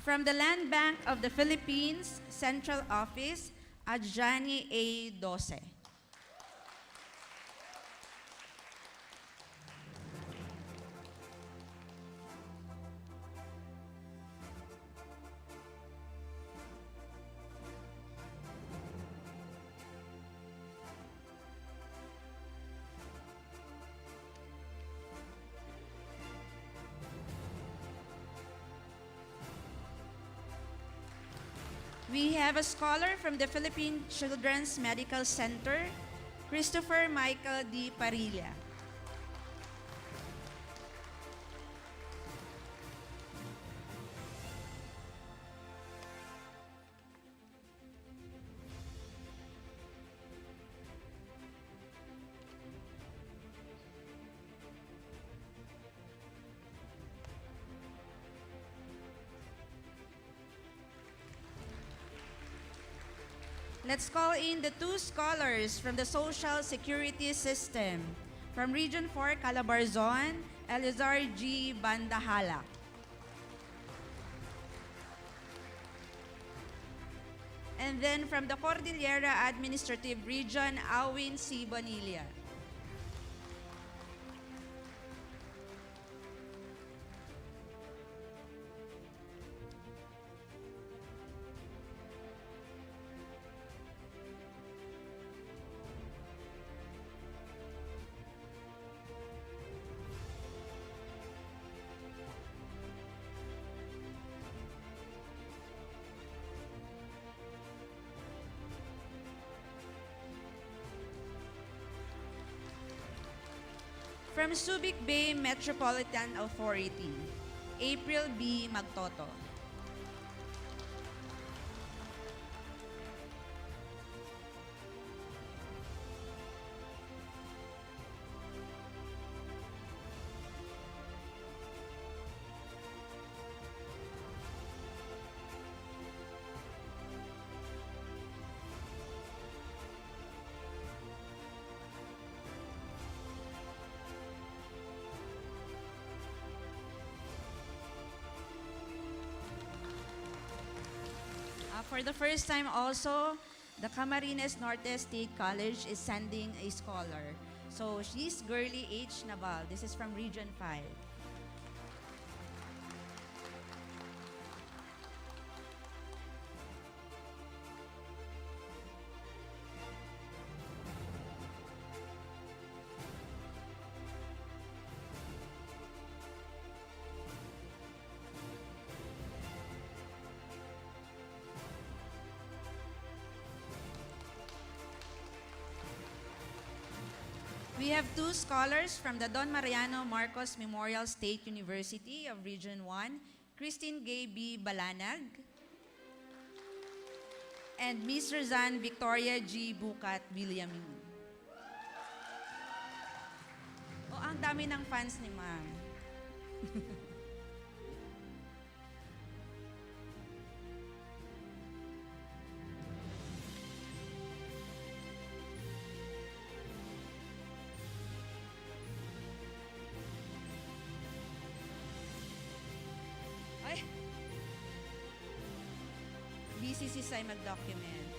From the Land Bank of the Philippines, Central Office, Adjani A. Dose. We have a scholar from the Philippine Children's Medical Center, Christopher Michael D. Parilla. Let's call in the two scholars from the Social Security System. From Region 4, Calabarzon, Elizar G. Bandahala. And then from the Cordillera Administrative Region, Awin C. Bonilla. From Subic Bay Metropolitan Authority, April B. Magtoto. For the first time also, the Camarines Norte State College is sending a scholar. So she's Girly H. Naval. This is from Region 5. We have two scholars from the Don Mariano Marcos Memorial State University of Region 1, Christine Gay B. Balanag, and Miss Roseanne Victoria G. Bukat Villamin. Oh, ang dami ng fans ni Ma'am. Ay! Busy si Sai mag-document.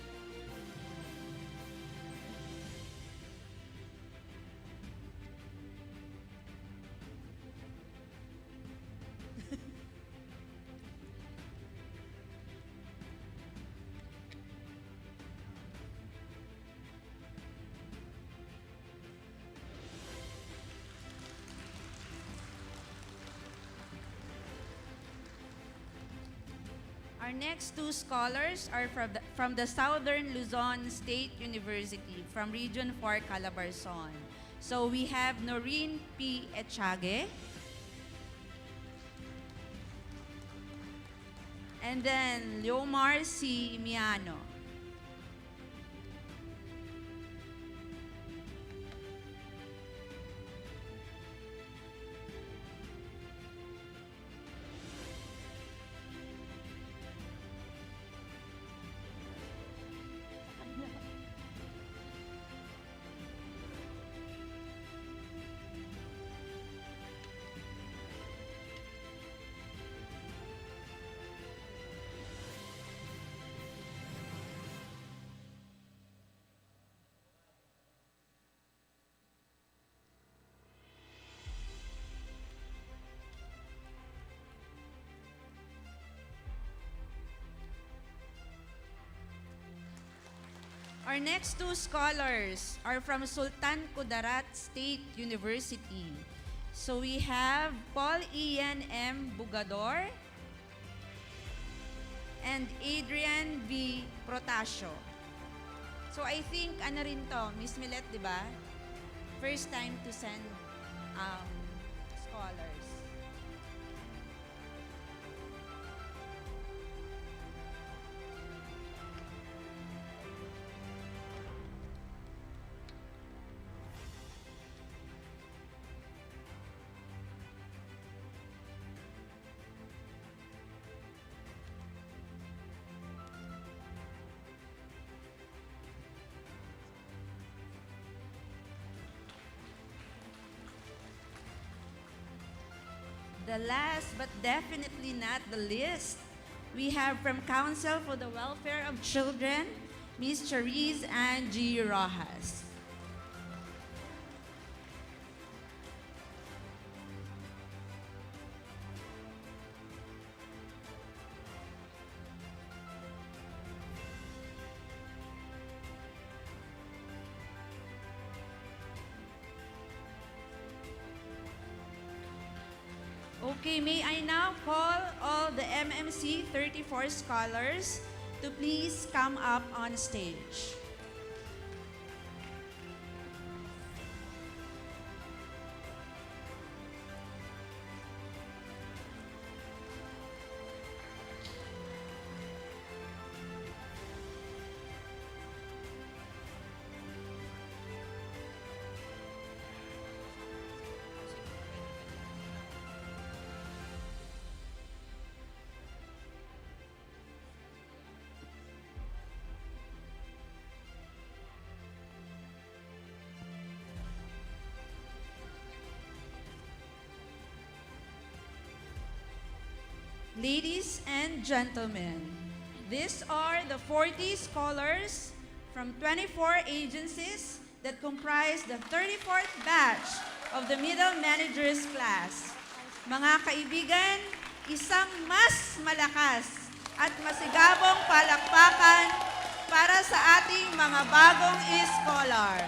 Our next two scholars are from the Southern Luzon State University, from Region 4, Calabarzon. So we have Noreen P. Echage, and then Leomar C. Miano. Our next two scholars are from Sultan Kudarat State University. So we have Paul Ian M. Bugador and Adrian V. Protasio. So I think, ano rin to, Miss Millet, di ba? First time to send scholars. The last but definitely not the least, we have from Council for the Welfare of Children, Ms. Charisse Ann G. Rojas. Okay, may I now call all the MMC 34 scholars to please come up on stage. Ladies and gentlemen, these are the 40 scholars from 24 agencies that comprise the 34th batch of the Middle Managers class. Mga kaibigan, isang mas malakas at masigabong palakpakan para sa ating mga bagong scholar.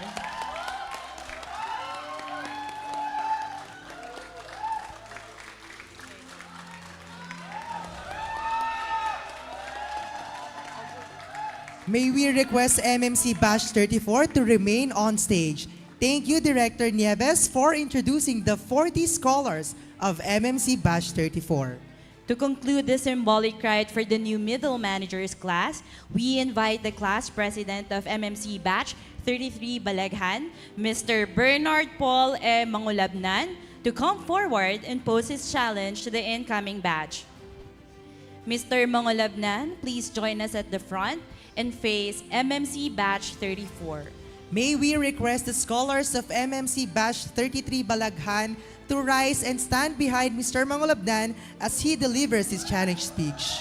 May we request MMC Batch 34 to remain on stage. Thank you, Director Nieves, for introducing the 40 scholars of MMC Batch 34. To conclude the symbolic rite for the new middle managers class, we invite the class president of MMC Batch 33 Balaghan, Mr. Bernard Paul E. Mangulabnan, to come forward and pose his challenge to the incoming batch. Mr. Mangulabnan, please join us at the front and face MMC Batch 34. May we request the scholars of MMC Batch 33 Balaghan to rise and stand behind Mr. Mangulabnan as he delivers his challenge speech.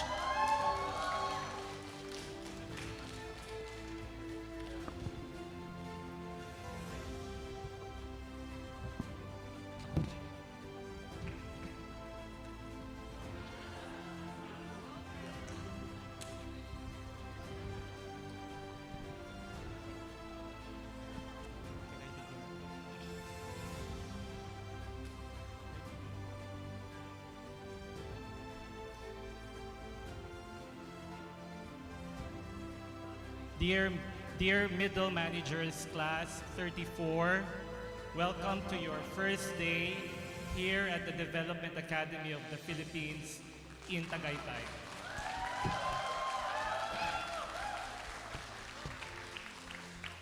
Dear Middle Managers Class 34, welcome to your first day here at the Development Academy of the Philippines in Tagaytay.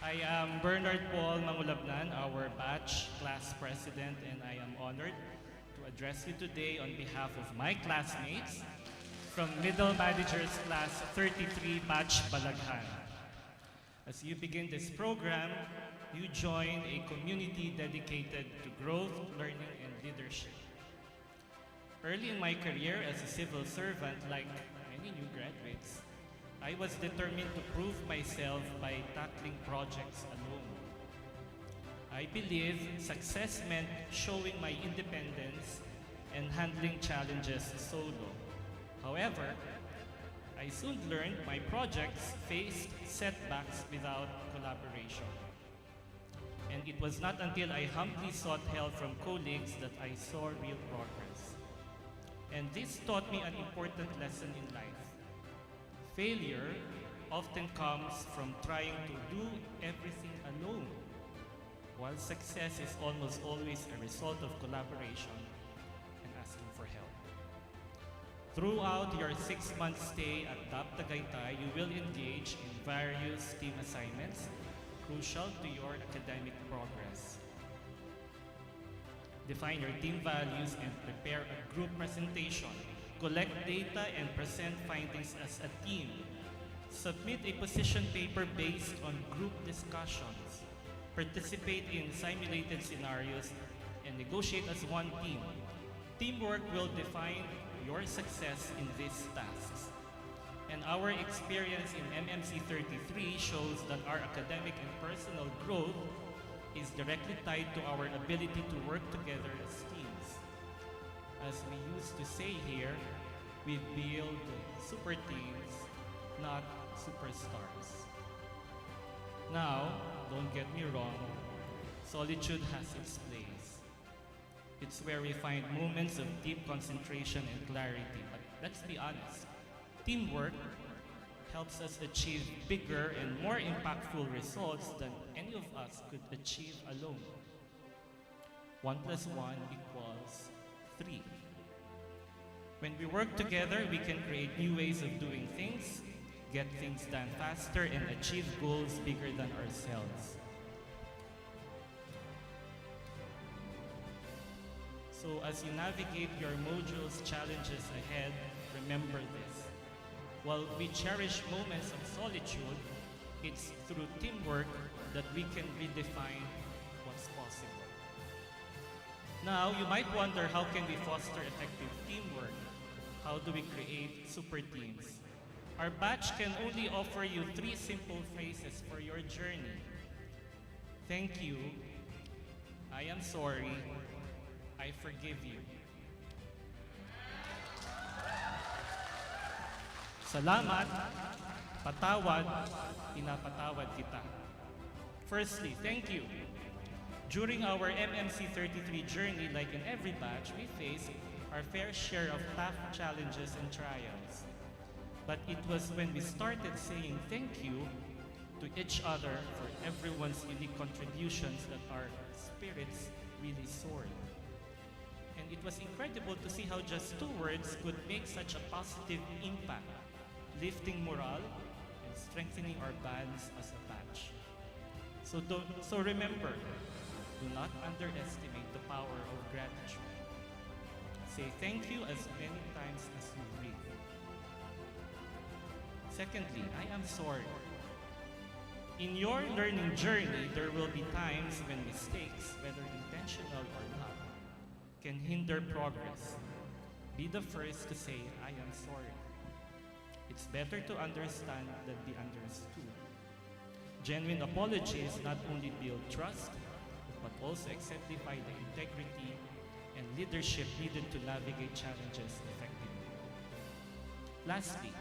I am Bernard Paul Mangulabnan, our batch class president, and I am honored to address you today on behalf of my classmates from Middle Managers Class 33 Batch Balaghan. As you begin this program, you join a community dedicated to growth, learning, and leadership. Early in my career as a civil servant, like many new graduates, I was determined to prove myself by tackling projects alone. I believe success meant showing my independence and handling challenges solo. However, I soon learned my projects faced setbacks without collaboration. And it was not until I humbly sought help from colleagues that I saw real progress. And this taught me an important lesson in life. Failure often comes from trying to do everything alone, while success is almost always a result of collaboration and asking for help. Throughout your 6-month stay at DAP Tagaytay, you will engage in various team assignments crucial to your academic progress. Define your team values and prepare a group presentation. Collect data and present findings as a team. Submit a position paper based on group discussions. Participate in simulated scenarios and negotiate as one team. Teamwork will define your success in these tasks. And our experience in MMC 33 shows that our academic and personal growth is directly tied to our ability to work together as teams. As we used to say here, we build super teams, not superstars. Now, don't get me wrong, solitude has its place. It's where we find moments of deep concentration and clarity. But let's be honest, teamwork helps us achieve bigger and more impactful results than any of us could achieve alone. 1 + 1 = 3. When we work together, we can create new ways of doing things, get things done faster, and achieve goals bigger than ourselves. So as you navigate your module's challenges ahead, remember this. While we cherish moments of solitude, it's through teamwork that we can redefine what's possible. Now, you might wonder, how can we foster effective teamwork? How do we create super teams? Our batch can only offer you 3 simple phrases for your journey. Thank you, I am sorry, I forgive you. Salamat, patawad, pinapatawad kita. Firstly, thank you. During our MMC 33 journey, like in every batch, we face our fair share of tough challenges and trials. But it was when we started saying thank you to each other for everyone's unique contributions that our spirits really soared. And it was incredible to see how just 2 words could make such a positive impact, lifting morale and strengthening our bonds as a batch. So remember, do not underestimate the power of gratitude. Say thank you as many times as you breathe. Secondly, I am sorry. In your learning journey, there will be times when mistakes, whether intentional or not, can hinder progress. Be the first to say, I am sorry. It's better to understand than be understood. Genuine apologies not only build trust, but also exemplify the integrity and leadership needed to navigate challenges effectively. Lastly,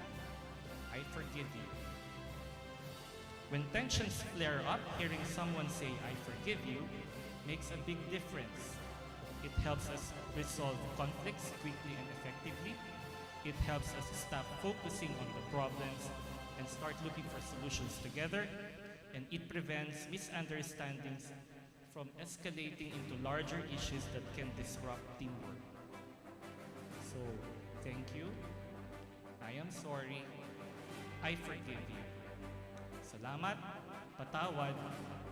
I forgive you. When tensions flare up, hearing someone say, I forgive you, makes a big difference. It helps us resolve conflicts quickly and effectively. It helps us stop focusing on the problems and start looking for solutions together. And it prevents misunderstandings from escalating into larger issues that can disrupt teamwork. So, thank you. I am sorry. I forgive you. Salamat, patawad,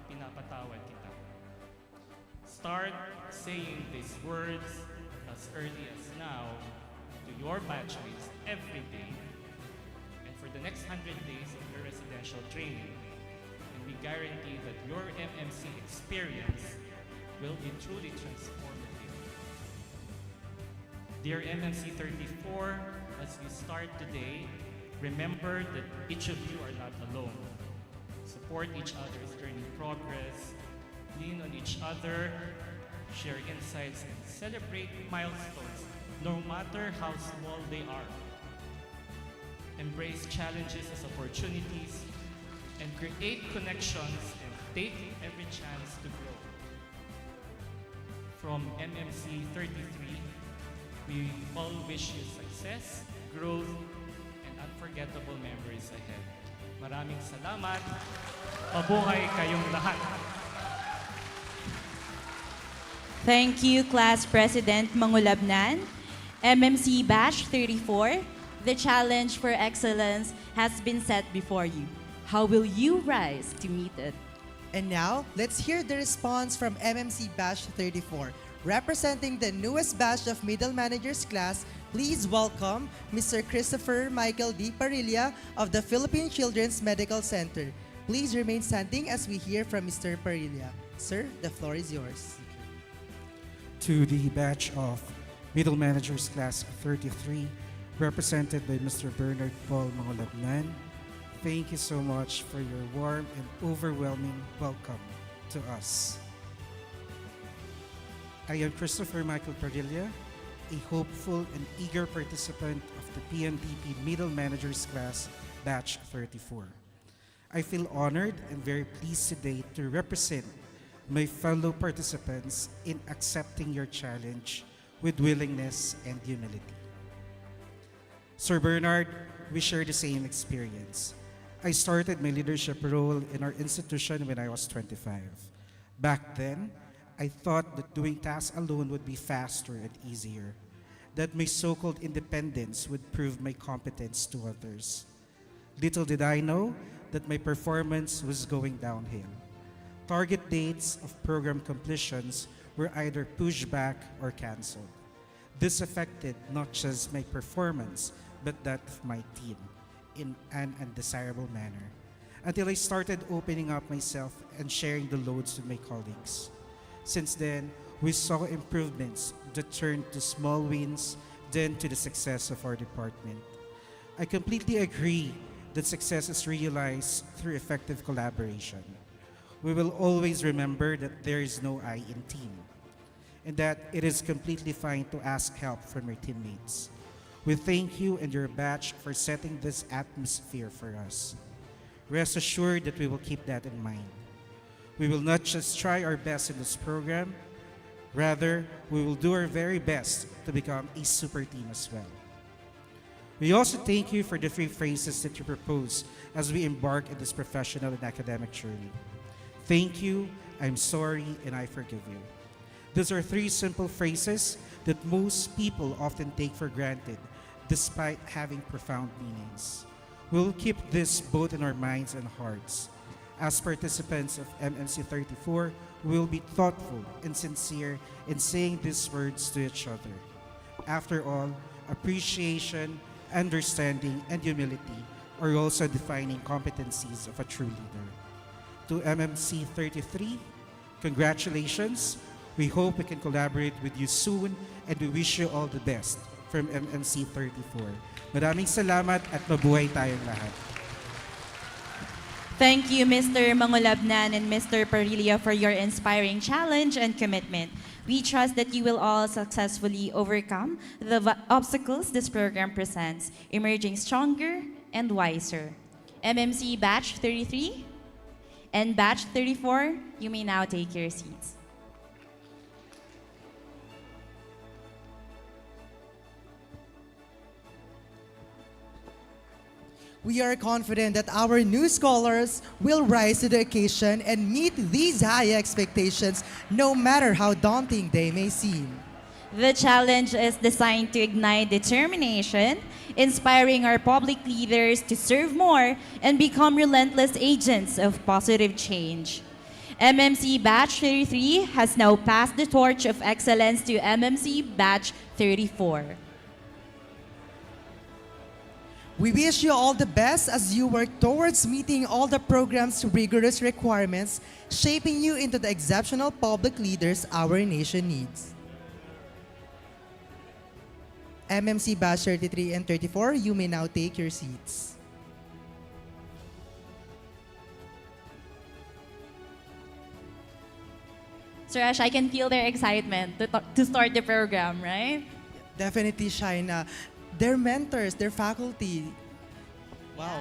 pinapatawad kita. Start saying these words as early as now to your batchmates every day and for the next 100 days of your residential training. And we guarantee that your MMC experience will be truly transformative. Dear MMC 34, as we start today, remember that each of you are not alone. Support each other's journey progress, lean on each other, share insights, and celebrate milestones, no matter how small they are. Embrace challenges as opportunities, and create connections and take every chance to grow. From MMC 33, we all wish you success, growth, and unforgettable memories ahead. Maraming salamat. Mabuhay kayong lahat. Thank you, Class President Mangulabnan. MMC Batch 34, the challenge for excellence has been set before you. How will you rise to meet it? And now, let's hear the response from MMC Batch 34. Representing the newest batch of Middle Managers class, please welcome Mr. Christopher Michael D. Parilla of the Philippine Children's Medical Center. Please remain standing as we hear from Mr. Parilla. Sir, the floor is yours. To the batch of Middle Managers Class 33, represented by Mr. Bernard Paul Mangulabnan, thank you so much for your warm and overwhelming welcome to us. I am Christopher Michael Parilla, a hopeful and eager participant of the PMDP Middle Managers Class Batch 34. I feel honored and very pleased today to represent my fellow participants in accepting your challenge with willingness and humility. Sir Bernard, we share the same experience. I started my leadership role in our institution when I was 25. Back then, I thought that doing tasks alone would be faster and easier, that my so-called independence would prove my competence to others. Little did I know that my performance was going downhill. Target dates of program completions were either pushed back or canceled. This affected not just my performance, but that of my team in an undesirable manner, until I started opening up myself and sharing the loads with my colleagues. Since then, we saw improvements that turned to small wins then to the success of our department. I completely agree that success is realized through effective collaboration. We will always remember that there is no I in team, and that it is completely fine to ask help from your teammates. We thank you and your batch for setting this atmosphere for us. Rest assured that we will keep that in mind. We will not just try our best in this program, rather, we will do our very best to become a super team as well. We also thank you for the three phrases that you propose as we embark in this professional and academic journey. Thank you, I'm sorry, and I forgive you. These are three simple phrases that most people often take for granted, despite having profound meanings. We'll keep this both in our minds and hearts. As participants of MMC 34, we will be thoughtful and sincere in saying these words to each other. After all, appreciation, understanding, and humility are also defining competencies of a true leader. To MMC 33, congratulations. We hope we can collaborate with you soon and we wish you all the best from MMC 34. Maraming salamat at mabuhay tayong lahat. Thank you, Mr. Mangulabnan and Mr. Parilla, for your inspiring challenge and commitment. We trust that you will all successfully overcome the obstacles this program presents, emerging stronger and wiser. MMC Batch 33 and Batch 34, you may now take your seats. We are confident that our new scholars will rise to the occasion and meet these high expectations no matter how daunting they may seem. The challenge is designed to ignite determination, inspiring our public leaders to serve more and become relentless agents of positive change. MMC Batch 33 has now passed the torch of excellence to MMC Batch 34. We wish you all the best as you work towards meeting all the program's rigorous requirements, shaping you into the exceptional public leaders our nation needs. MMC Batch 33 and 34, you may now take your seats. Sir Ash, I can feel their excitement to start the program, right? Definitely, Shaina. Their mentors, their faculty. Wow.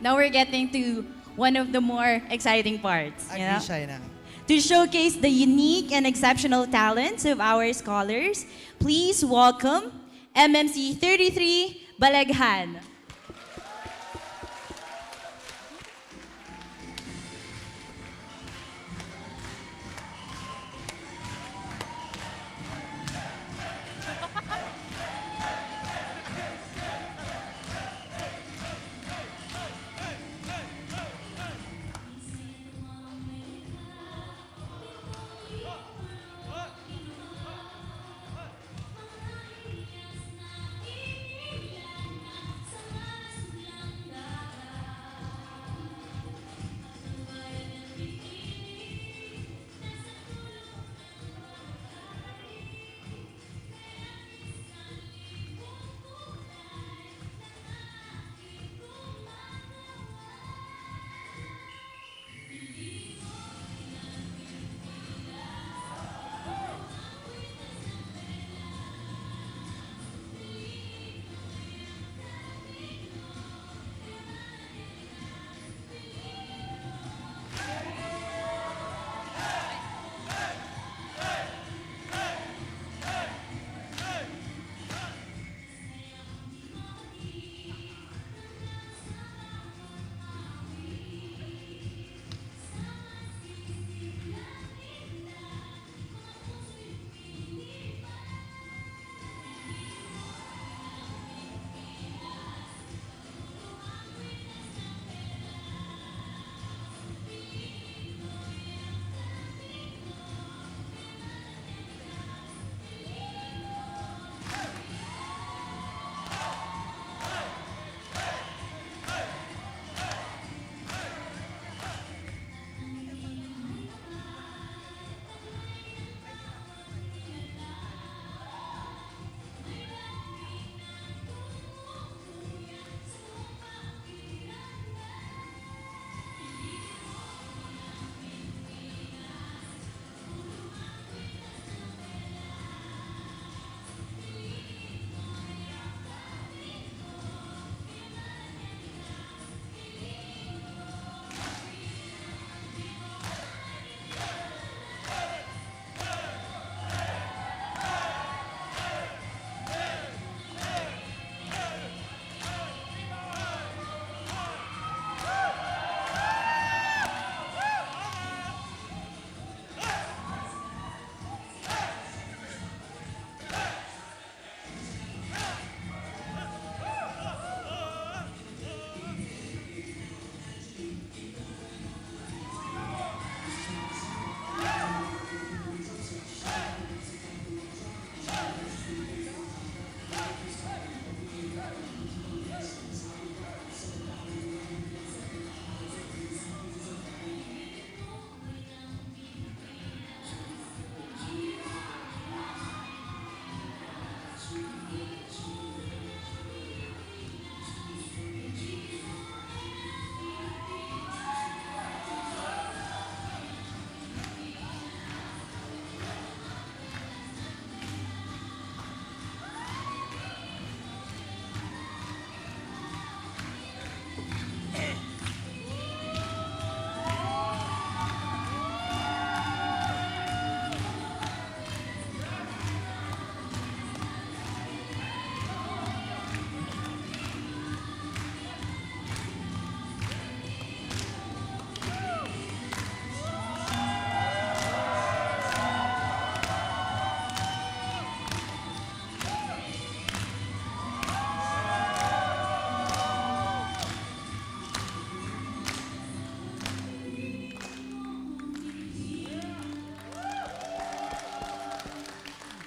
Now we're getting to one of the more exciting parts. Agree, Shaina. To showcase the unique and exceptional talents of our scholars, please welcome MMC 33 Balaghan.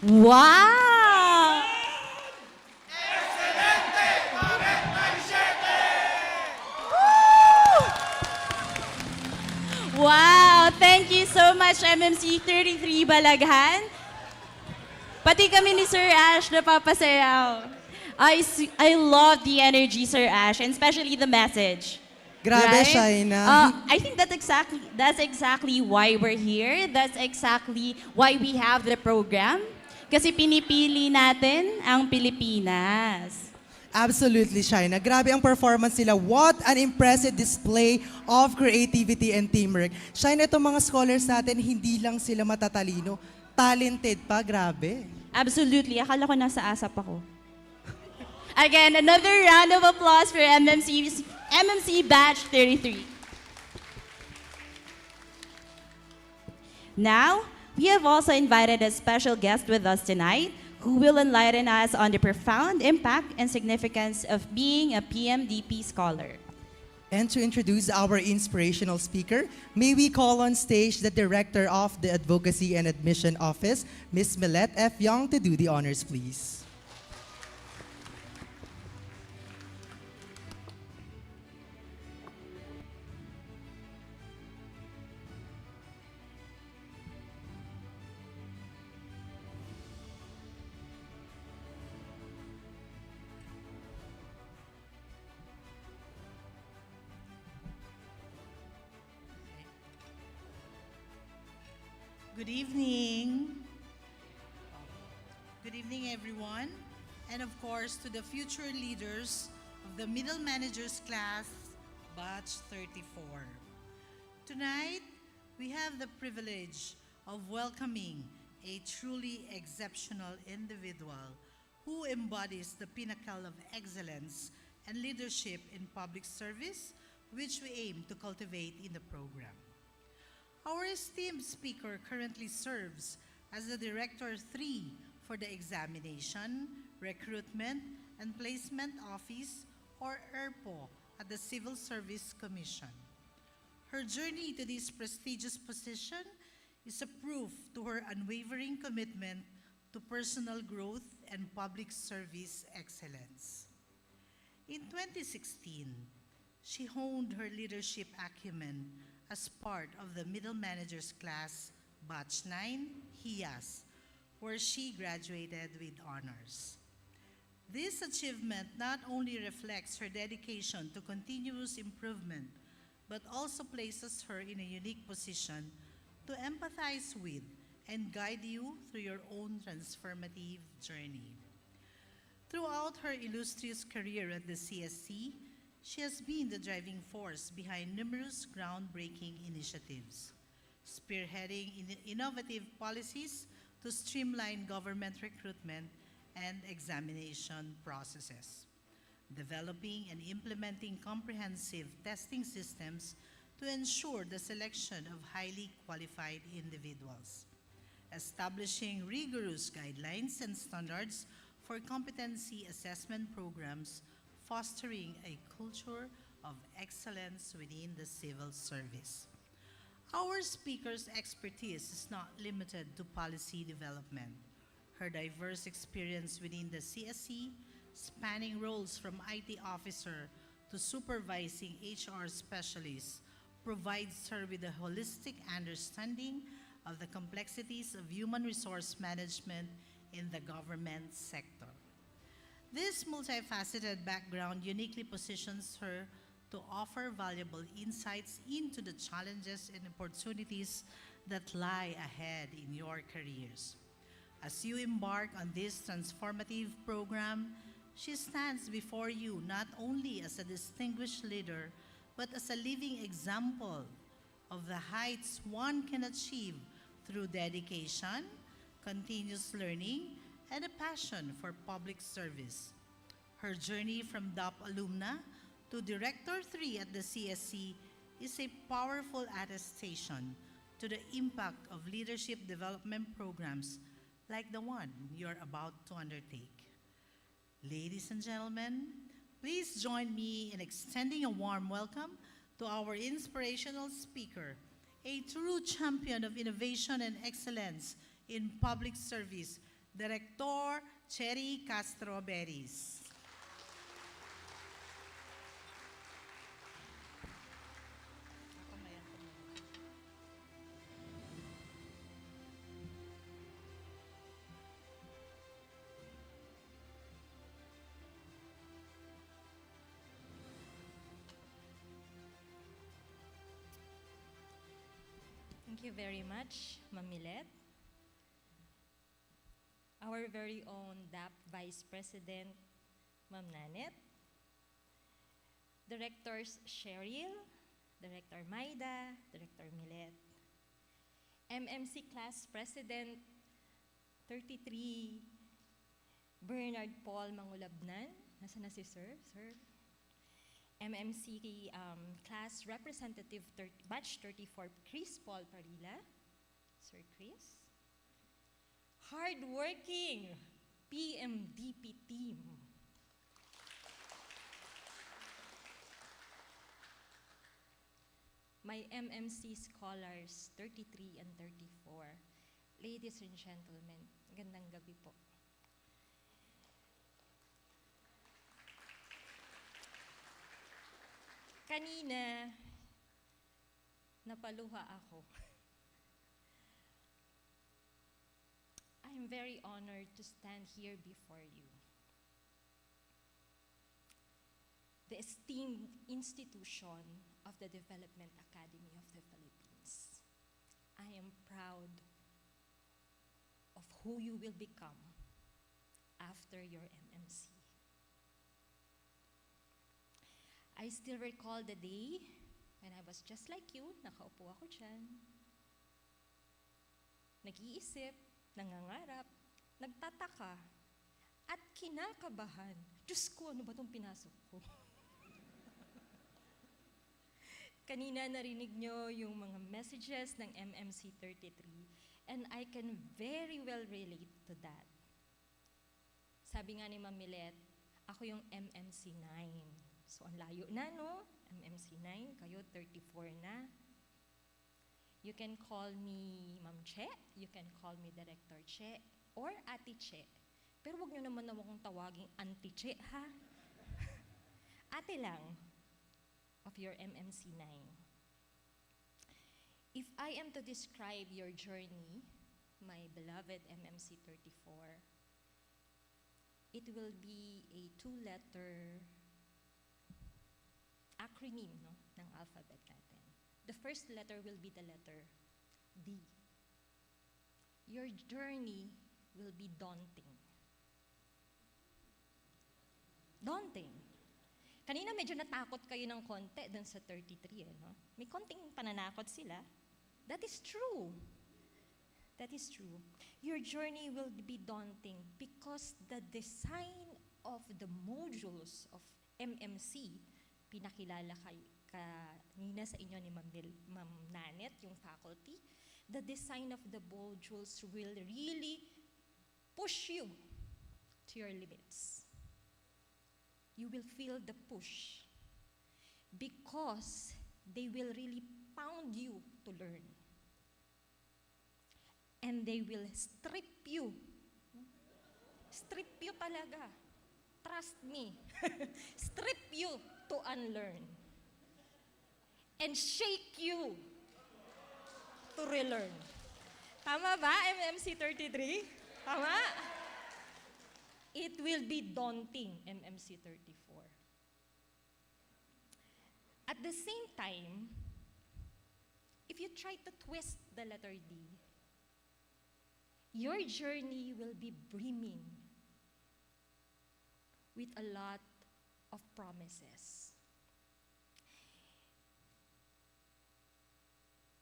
Wow! Wow! Thank you so much, MMC 33 Balaghan. Pati kami ni Sir Ash napapasayaw. I love the energy, Sir Ash, and especially the message. Grabe, Right? Shaina. I think that's exactly why we're here. That's exactly why we have the program. Kasi pinipili natin ang Pilipinas. Absolutely, Shaina. Grabe ang performance nila. What an impressive display of creativity and teamwork. Shaina, itong mga scholars natin, hindi lang sila matatalino, talented pa. Grabe. Absolutely. Akala ko nasa ASAP ako. Again, another round of applause for MMC Batch 33. Now, we have also invited a special guest with us tonight who will enlighten us on the profound impact and significance of being a PMDP scholar. And to introduce our inspirational speaker, may we call on stage the Director of the Advocacy and Admission Office, Ms. Millette F. Young, to do the honors, please. Good evening. Good evening, everyone. And of course, to the future leaders of the Middle Managers Class, Batch 34. Tonight, we have the privilege of welcoming a truly exceptional individual who embodies the pinnacle of excellence and leadership in public service, which we aim to cultivate in the program. Our esteemed speaker currently serves as the Director 3 for the Examination, Recruitment, and Placement Office, or ERPO, at the Civil Service Commission. Her journey to this prestigious position is a proof to her unwavering commitment to personal growth and public service excellence. In 2016, she honed her leadership acumen as part of the Middle Managers Class, Batch 9, HIAS, where she graduated with honors. This achievement not only reflects her dedication to continuous improvement, but also places her in a unique position to empathize with and guide you through your own transformative journey. Throughout her illustrious career at the CSC, she has been the driving force behind numerous groundbreaking initiatives, spearheading innovative policies to streamline government recruitment and examination processes, developing and implementing comprehensive testing systems to ensure the selection of highly qualified individuals, establishing rigorous guidelines and standards for competency assessment programs, fostering a culture of excellence within the civil service. Our speaker's expertise is not limited to policy development. Her diverse experience within the CSC, spanning roles from IT officer to supervising HR specialist, provides her with a holistic understanding of the complexities of human resource management in the government sector. This multifaceted background uniquely positions her to offer valuable insights into the challenges and opportunities that lie ahead in your careers. As you embark on this transformative program, she stands before you not only as a distinguished leader, but as a living example of the heights one can achieve through dedication, continuous learning, and a passion for public service. Her journey from DAP alumna to Director 3 at the CSC is a powerful attestation to the impact of leadership development programs like the one you're about to undertake. Ladies and gentlemen, please join me in extending a warm welcome to our inspirational speaker, a true champion of innovation and excellence in public service, Director Cherry Castro Beris. Thank you very much, Ma'am Milet. Our very own DAP Vice President, Ma'am Nanet. Directors Cheryl, Director Maida, Director Milet. MMC Class President 33, Bernard Paul Mangulabnan. Nasaan na si Sir? Sir? MMC Class Representative Batch 34, Chris Paul Parila. Sir Chris. Hardworking PMDP team. My MMC Scholars 33 and 34. Ladies and gentlemen, gandang gabi po. Kanina, napaluha ako. I am very honored to stand here before you. The esteemed institution of the Development Academy of the Philippines. I am proud of who you will become after your MMC. I still recall the day when I was just like you, nakaupo ako dyan. Nag-iisip, nangangarap, nagtataka, at kinakabahan. Diyos ko, ano ba itong pinasok ko? Kanina narinig nyo yung mga messages ng MMC 33, and I can very well relate to that. Sabi nga ni Ma'am Milet, ako yung MMC 9. So, ang layo na, no? MMC 9, kayo 34 na. You can call me Ma'am Che, you can call me Director Che, or Ate Che. Pero wag nyo naman akong tawaging Auntie Che, ha? Ate lang, of your MMC 9. If I am to describe your journey, my beloved MMC 34, it will be a two-letter acronym, no, ng alphabet natin. The first letter will be the letter D. Your journey will be daunting. Daunting. Kanina medyo natakot kayo ng konti dun sa 33, no? May konting pananakot sila. That is true. That is true. Your journey will be daunting because the design of the modules of MMC, pinakilala kanina sa inyo ni Ma'am Nanet, yung faculty, the design of the modules will really push you to your limits. You will feel the push because they will really pound you to learn. And they will strip you. Strip you talaga. Trust me. Strip you to unlearn. And shake you to relearn. Tama ba, MMC 33? Tama? It will be daunting, MMC 34. At the same time, if you try to twist the letter D, your journey will be brimming with a lot of promises.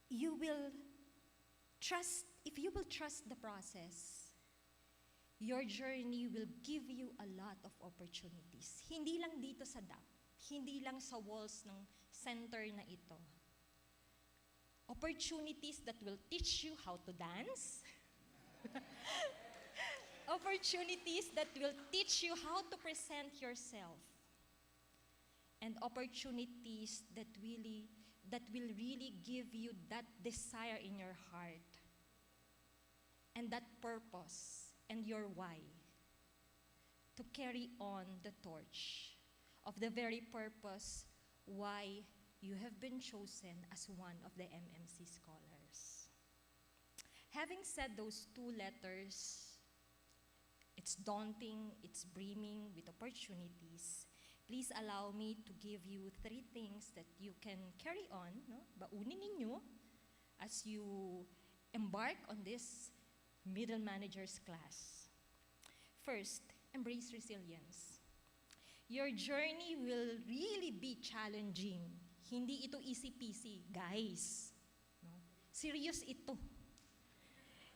You will trust, if you will trust the process, your journey will give you a lot of opportunities. Hindi lang dito sa DAP, hindi lang sa walls ng center na ito. Opportunities that will teach you how to dance. Opportunities that will teach you how to present yourself. And opportunities that will really give you that desire in your heart and that purpose and your why to carry on the torch of the very purpose why you have been chosen as one of the MMC scholars. Having said those two letters, it's daunting, it's brimming with opportunities. Please allow me to give you 3 things that you can carry on, no? Baunin ninyo as you embark on this middle managers class. First, embrace resilience. Your journey will really be challenging. Hindi ito easy-peasy, guys. No? Serious ito.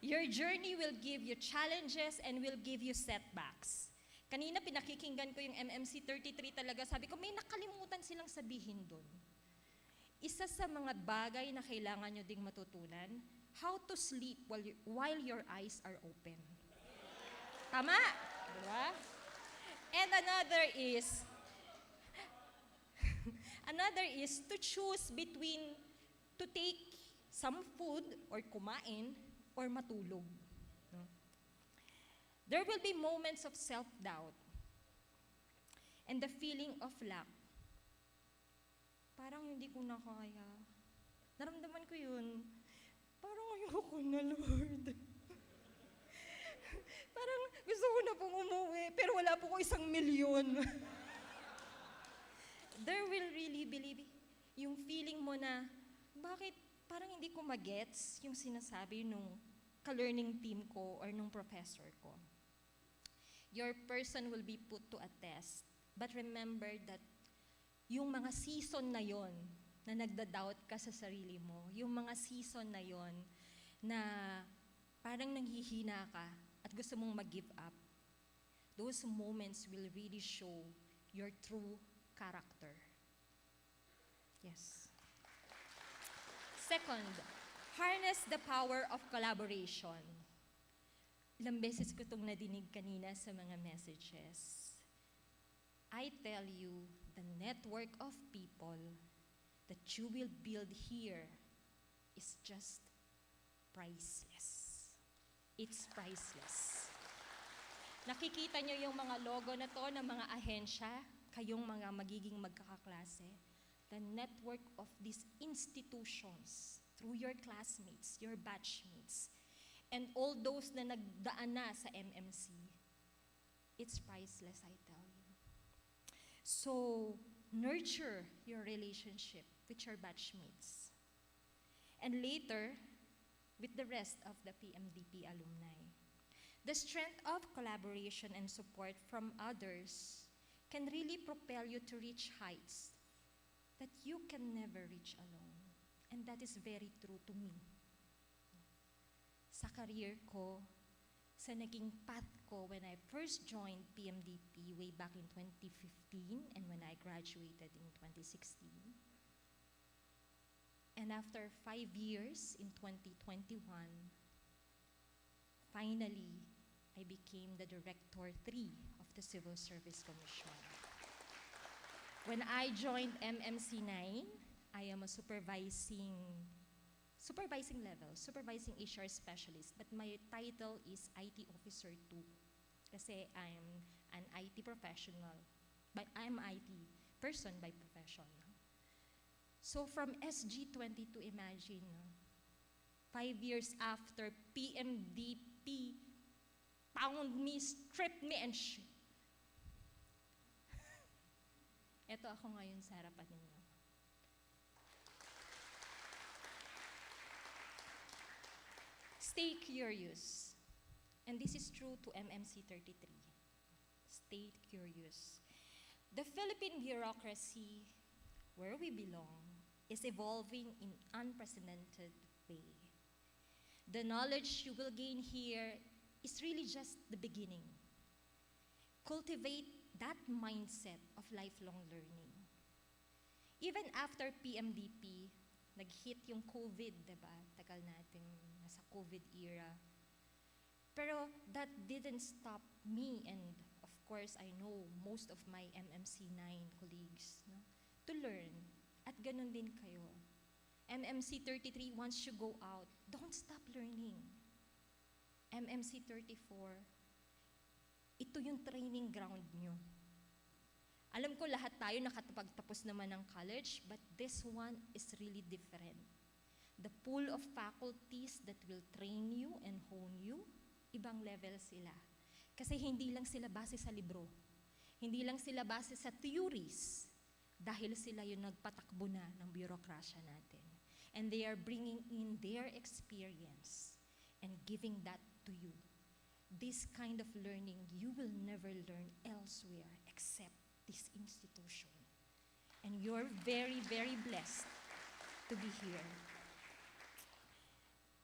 Your journey will give you challenges and will give you setbacks. Kanina pinakikinggan ko yung MMC 33 talaga. Sabi ko, may nakalimutan silang sabihin doon. Isa sa mga bagay na kailangan nyo ding matutunan, how to sleep while your eyes are open. Tama? Diba? And another is to choose between to take some food or kumain or matulog. No? There will be moments of self-doubt and the feeling of lack. Parang hindi ko na kaya. Naramdaman ko yun. Parang ayoko na, Lord. Parang gusto ko na pong umuwi, pero wala po ko 1,000,000. There will really believe yung feeling mo na, bakit parang hindi ko magets yung sinasabi nung ka-learning team ko or nung professor ko. Your person will be put to a test. But remember that yung mga season na yon na nagda-doubt ka sa sarili mo, yung mga season na yon na parang nanghihina ka at gusto mong mag-give up, those moments will really show your true character. Yes. Second, harness the power of collaboration. Ilang beses ko itong nadinig kanina sa mga messages. I tell you, the network of people that you will build here is just priceless. It's priceless. Nakikita nyo yung mga logo na to ng mga ahensya, kayong mga magiging magkakaklase. The network of these institutions through your classmates, your batchmates, and all those na nagdaan na sa MMC, it's priceless, I tell you. So, nurture your relationship with your batchmates. And later, with the rest of the PMDP alumni. The strength of collaboration and support from others can really propel you to reach heights that you can never reach alone. And that is very true to me. Sa career ko, sa naging path ko when I first joined PMDP way back in 2015 and when I graduated in 2016. And after 5 years in 2021, finally, I became the Director 3 of the Civil Service Commission. When I joined MMC 9, I am a supervising HR specialist, but my title is IT Officer 2. Kasi I'm an IT professional, but I'm IT person by profession. So from SG22, imagine, 5 years after PMDP pound me, stripped me, and Ito ako ngayon sa harapan ninyo. Stay curious. And this is true to MMC 33. Stay curious. The Philippine bureaucracy, where we belong, is evolving in unprecedented way. The knowledge you will gain here is really just the beginning. Cultivate that mindset of lifelong learning. Even after PMDP, nag-hit yung COVID, diba? Tagal natin nasa COVID era. Pero that didn't stop me and of course I know most of my MMC 9 colleagues, no? To learn. At ganun din kayo. MMC 33, once you go out, don't stop learning. MMC 34, ito yung training ground nyo. Alam ko lahat tayo nakapagtapos naman ng college, but this one is really different. The pool of faculties that will train you and hone you, ibang level sila. Kasi hindi lang sila base sa libro. Hindi lang sila base sa theories. Dahil sila yung nagpatakbo na ng bureaucracia natin. And they are bringing in their experience and giving that to you. This kind of learning you will never learn elsewhere except this institution. And you're very, very blessed to be here.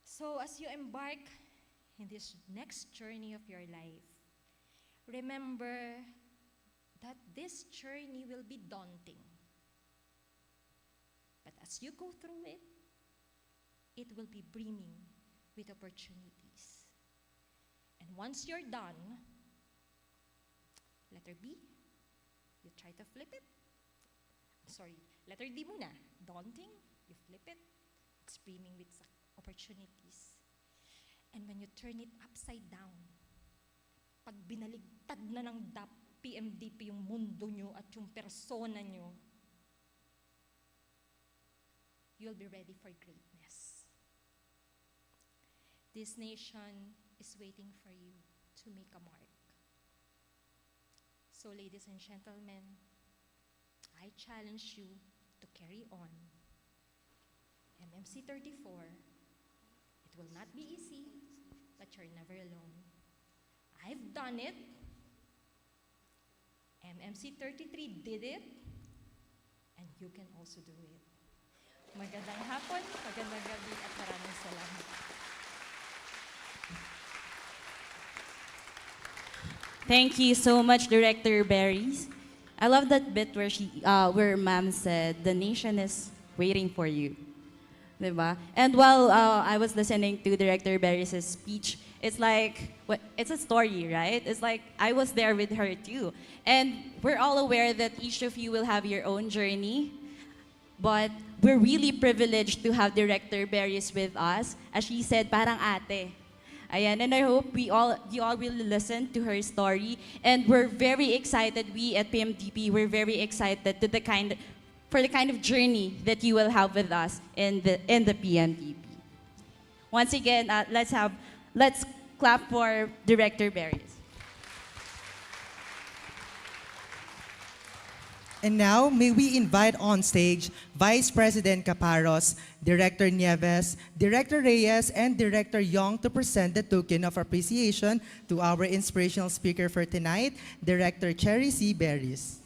So as you embark in this next journey of your life, remember that this journey will be daunting. But as you go through it, it will be brimming with opportunities. And once you're done, letter B, you try to flip it. Sorry, letter D muna. Daunting, you flip it. It's brimming with opportunities. And when you turn it upside down, pag binaligtad na ng DAP, PMDP yung mundo nyo at yung persona nyo, you'll be ready for greatness. This nation is waiting for you to make a mark. So, ladies and gentlemen, I challenge you to carry on. MMC 34, it will not be easy, but you're never alone. I've done it. MMC 33 did it, and you can also do it. Magandang hapon, magandang gabi, at maraming salamat. Thank you so much, Director Berries. I love that bit where Ma'am said, the nation is waiting for you. Diba? And while I was listening to Director Berries' speech, it's like, it's a story, right? It's like I was there with her too. And we're all aware that each of you will have your own journey, but we're really privileged to have Director Berries with us. As she said, parang ate. Ayan, and I hope you all will listen to her story. And we're very excited, we at PMDP, we're very excited for the kind of journey that you will have with us in the PMDP. Once again, let's clap for Director Berries. And now, may we invite on stage Vice President Caparos, Director Nieves, Director Reyes, and Director Young to present the token of appreciation to our inspirational speaker for tonight, Director Cherry C. Berries.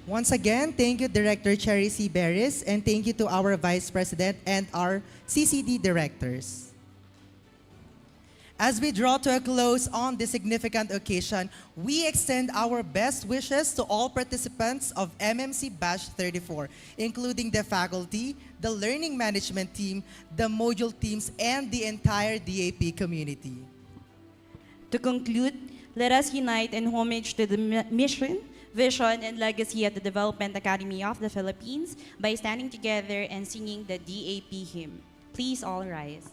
Once again, thank you, Director Cherry C. Berries, and thank you to our Vice President and our CCD directors. As we draw to a close on this significant occasion, we extend our best wishes to all participants of MMC Batch 34, including the faculty, the learning management team, the module teams, and the entire DAP community. To conclude, let us unite in homage to the mission, vision, and legacy of the Development Academy of the Philippines by standing together and singing the DAP hymn. Please all rise.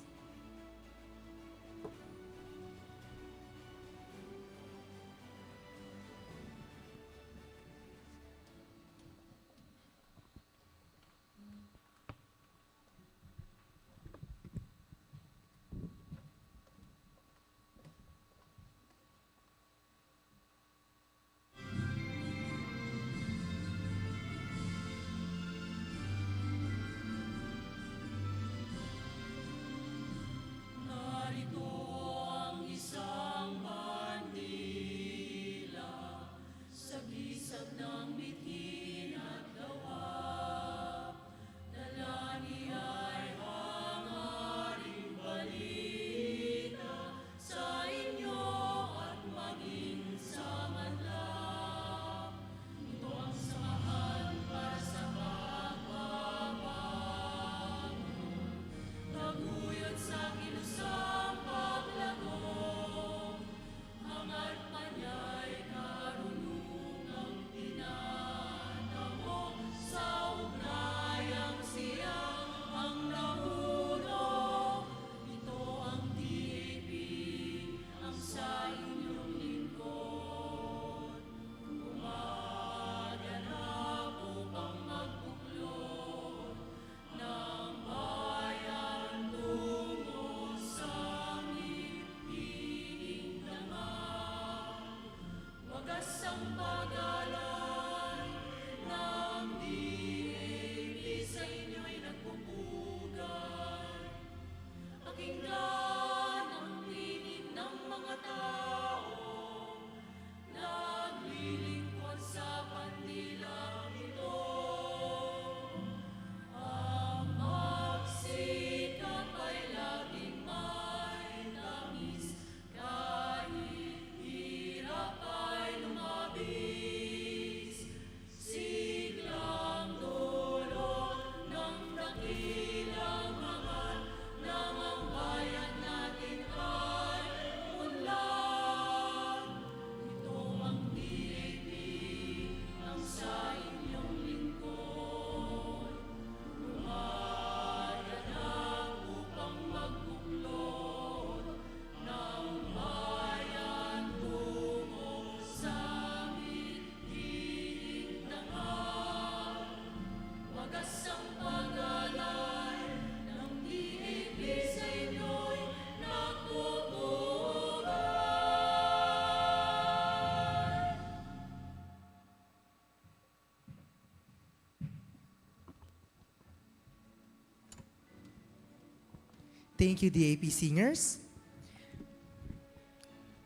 Thank you, DAP singers.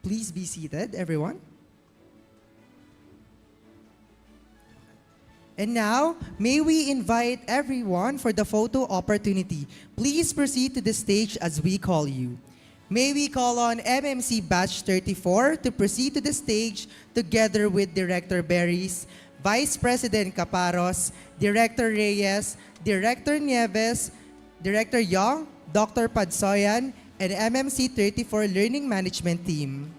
Please be seated, everyone. And now, may we invite everyone for the photo opportunity. Please proceed to the stage as we call you. May we call on MMC Batch 34 to proceed to the stage together with Director Berries, Vice President Caparos, Director Reyes, Director Nieves, Director Young, Dr. Padsoyan, and MMC 34 Learning Management Team.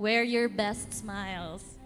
Wear your best smiles.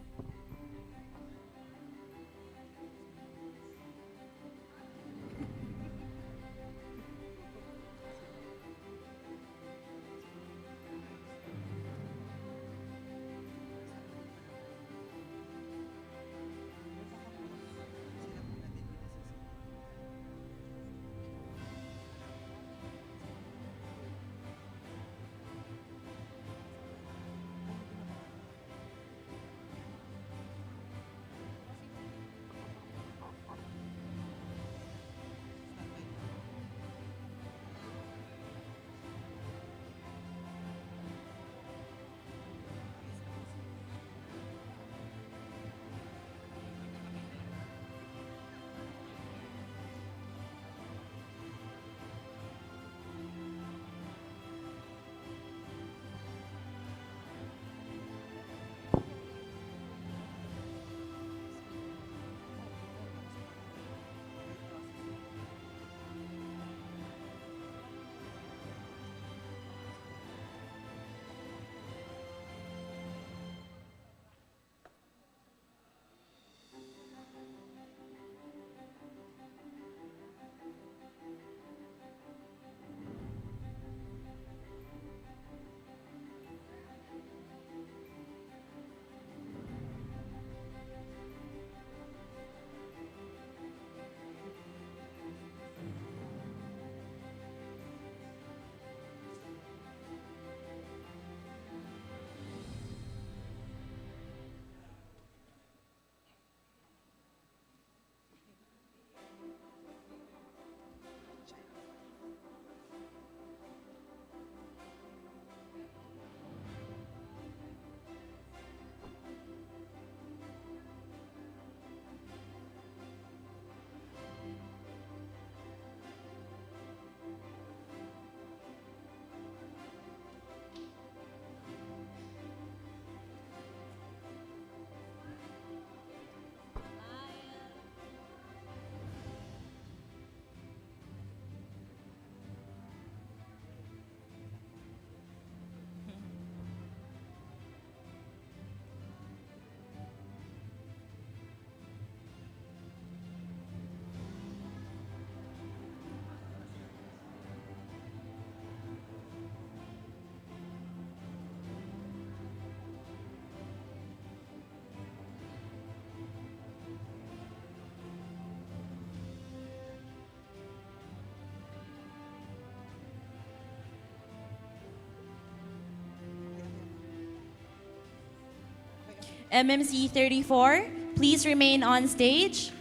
MMC 34, please remain on stage.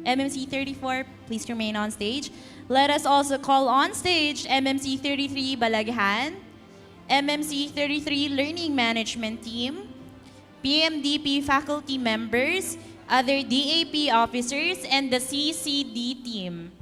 MMC 34, please remain on stage. Let us also call on stage MMC 33 Balaghan, MMC 33 Learning Management Team, PMDP faculty members, other DAP officers, and the CCD team.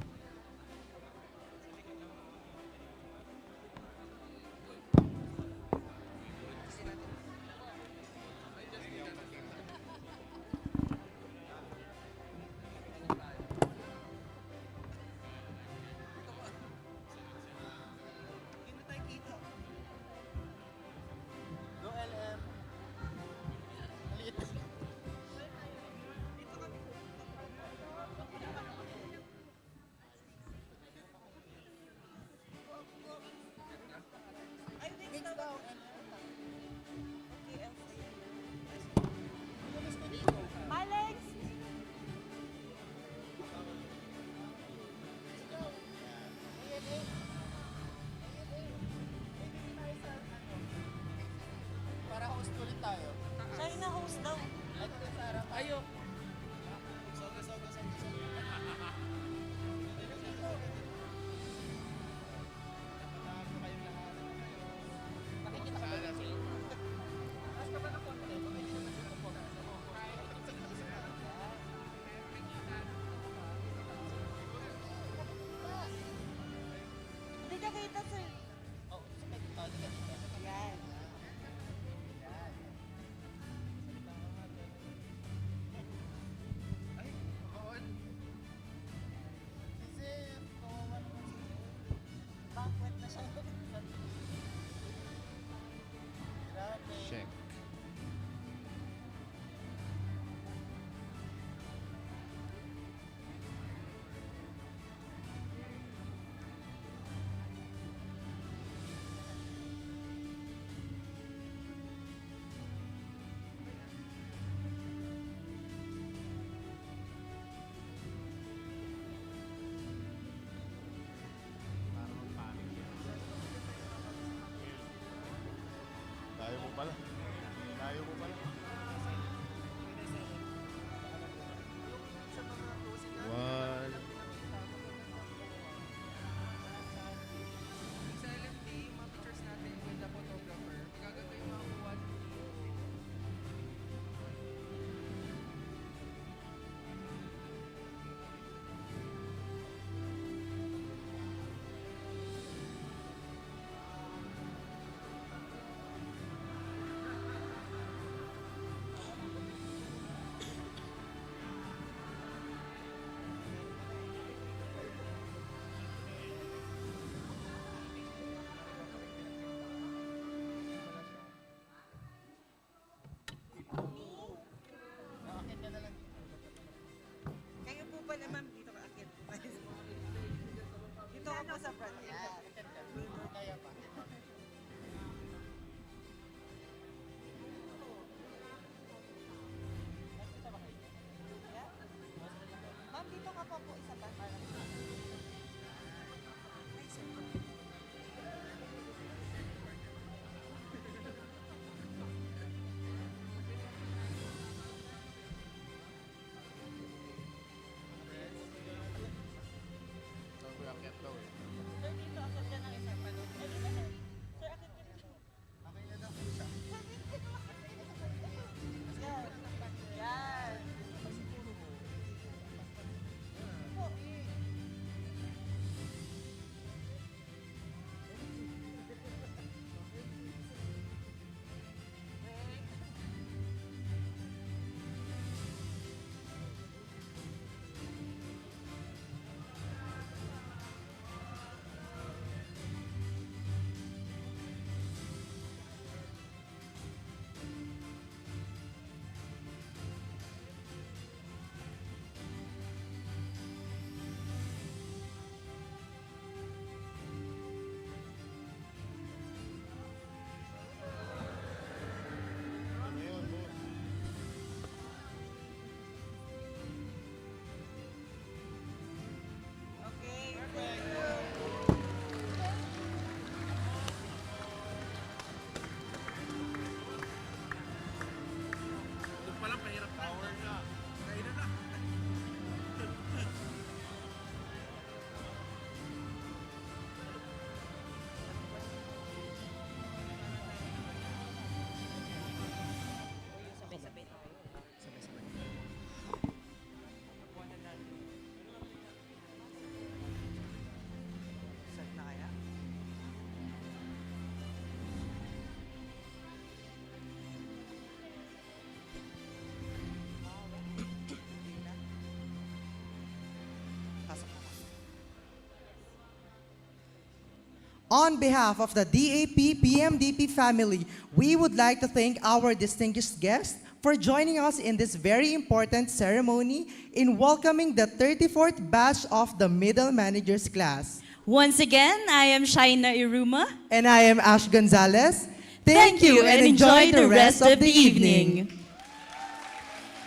On behalf of the DAP-PMDP family, we would like to thank our distinguished guests for joining us in this very important ceremony in welcoming the 34th batch of the Middle Managers class. Once again, I am Shaina Iruma. And I am Ash Gonzalez. Thank you and enjoy the rest of the evening.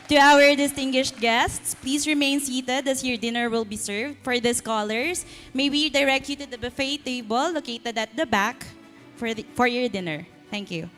To our distinguished guests, please remain seated as your dinner will be served. For the scholars, may we direct you to the buffet table located at the back for your dinner. Thank you.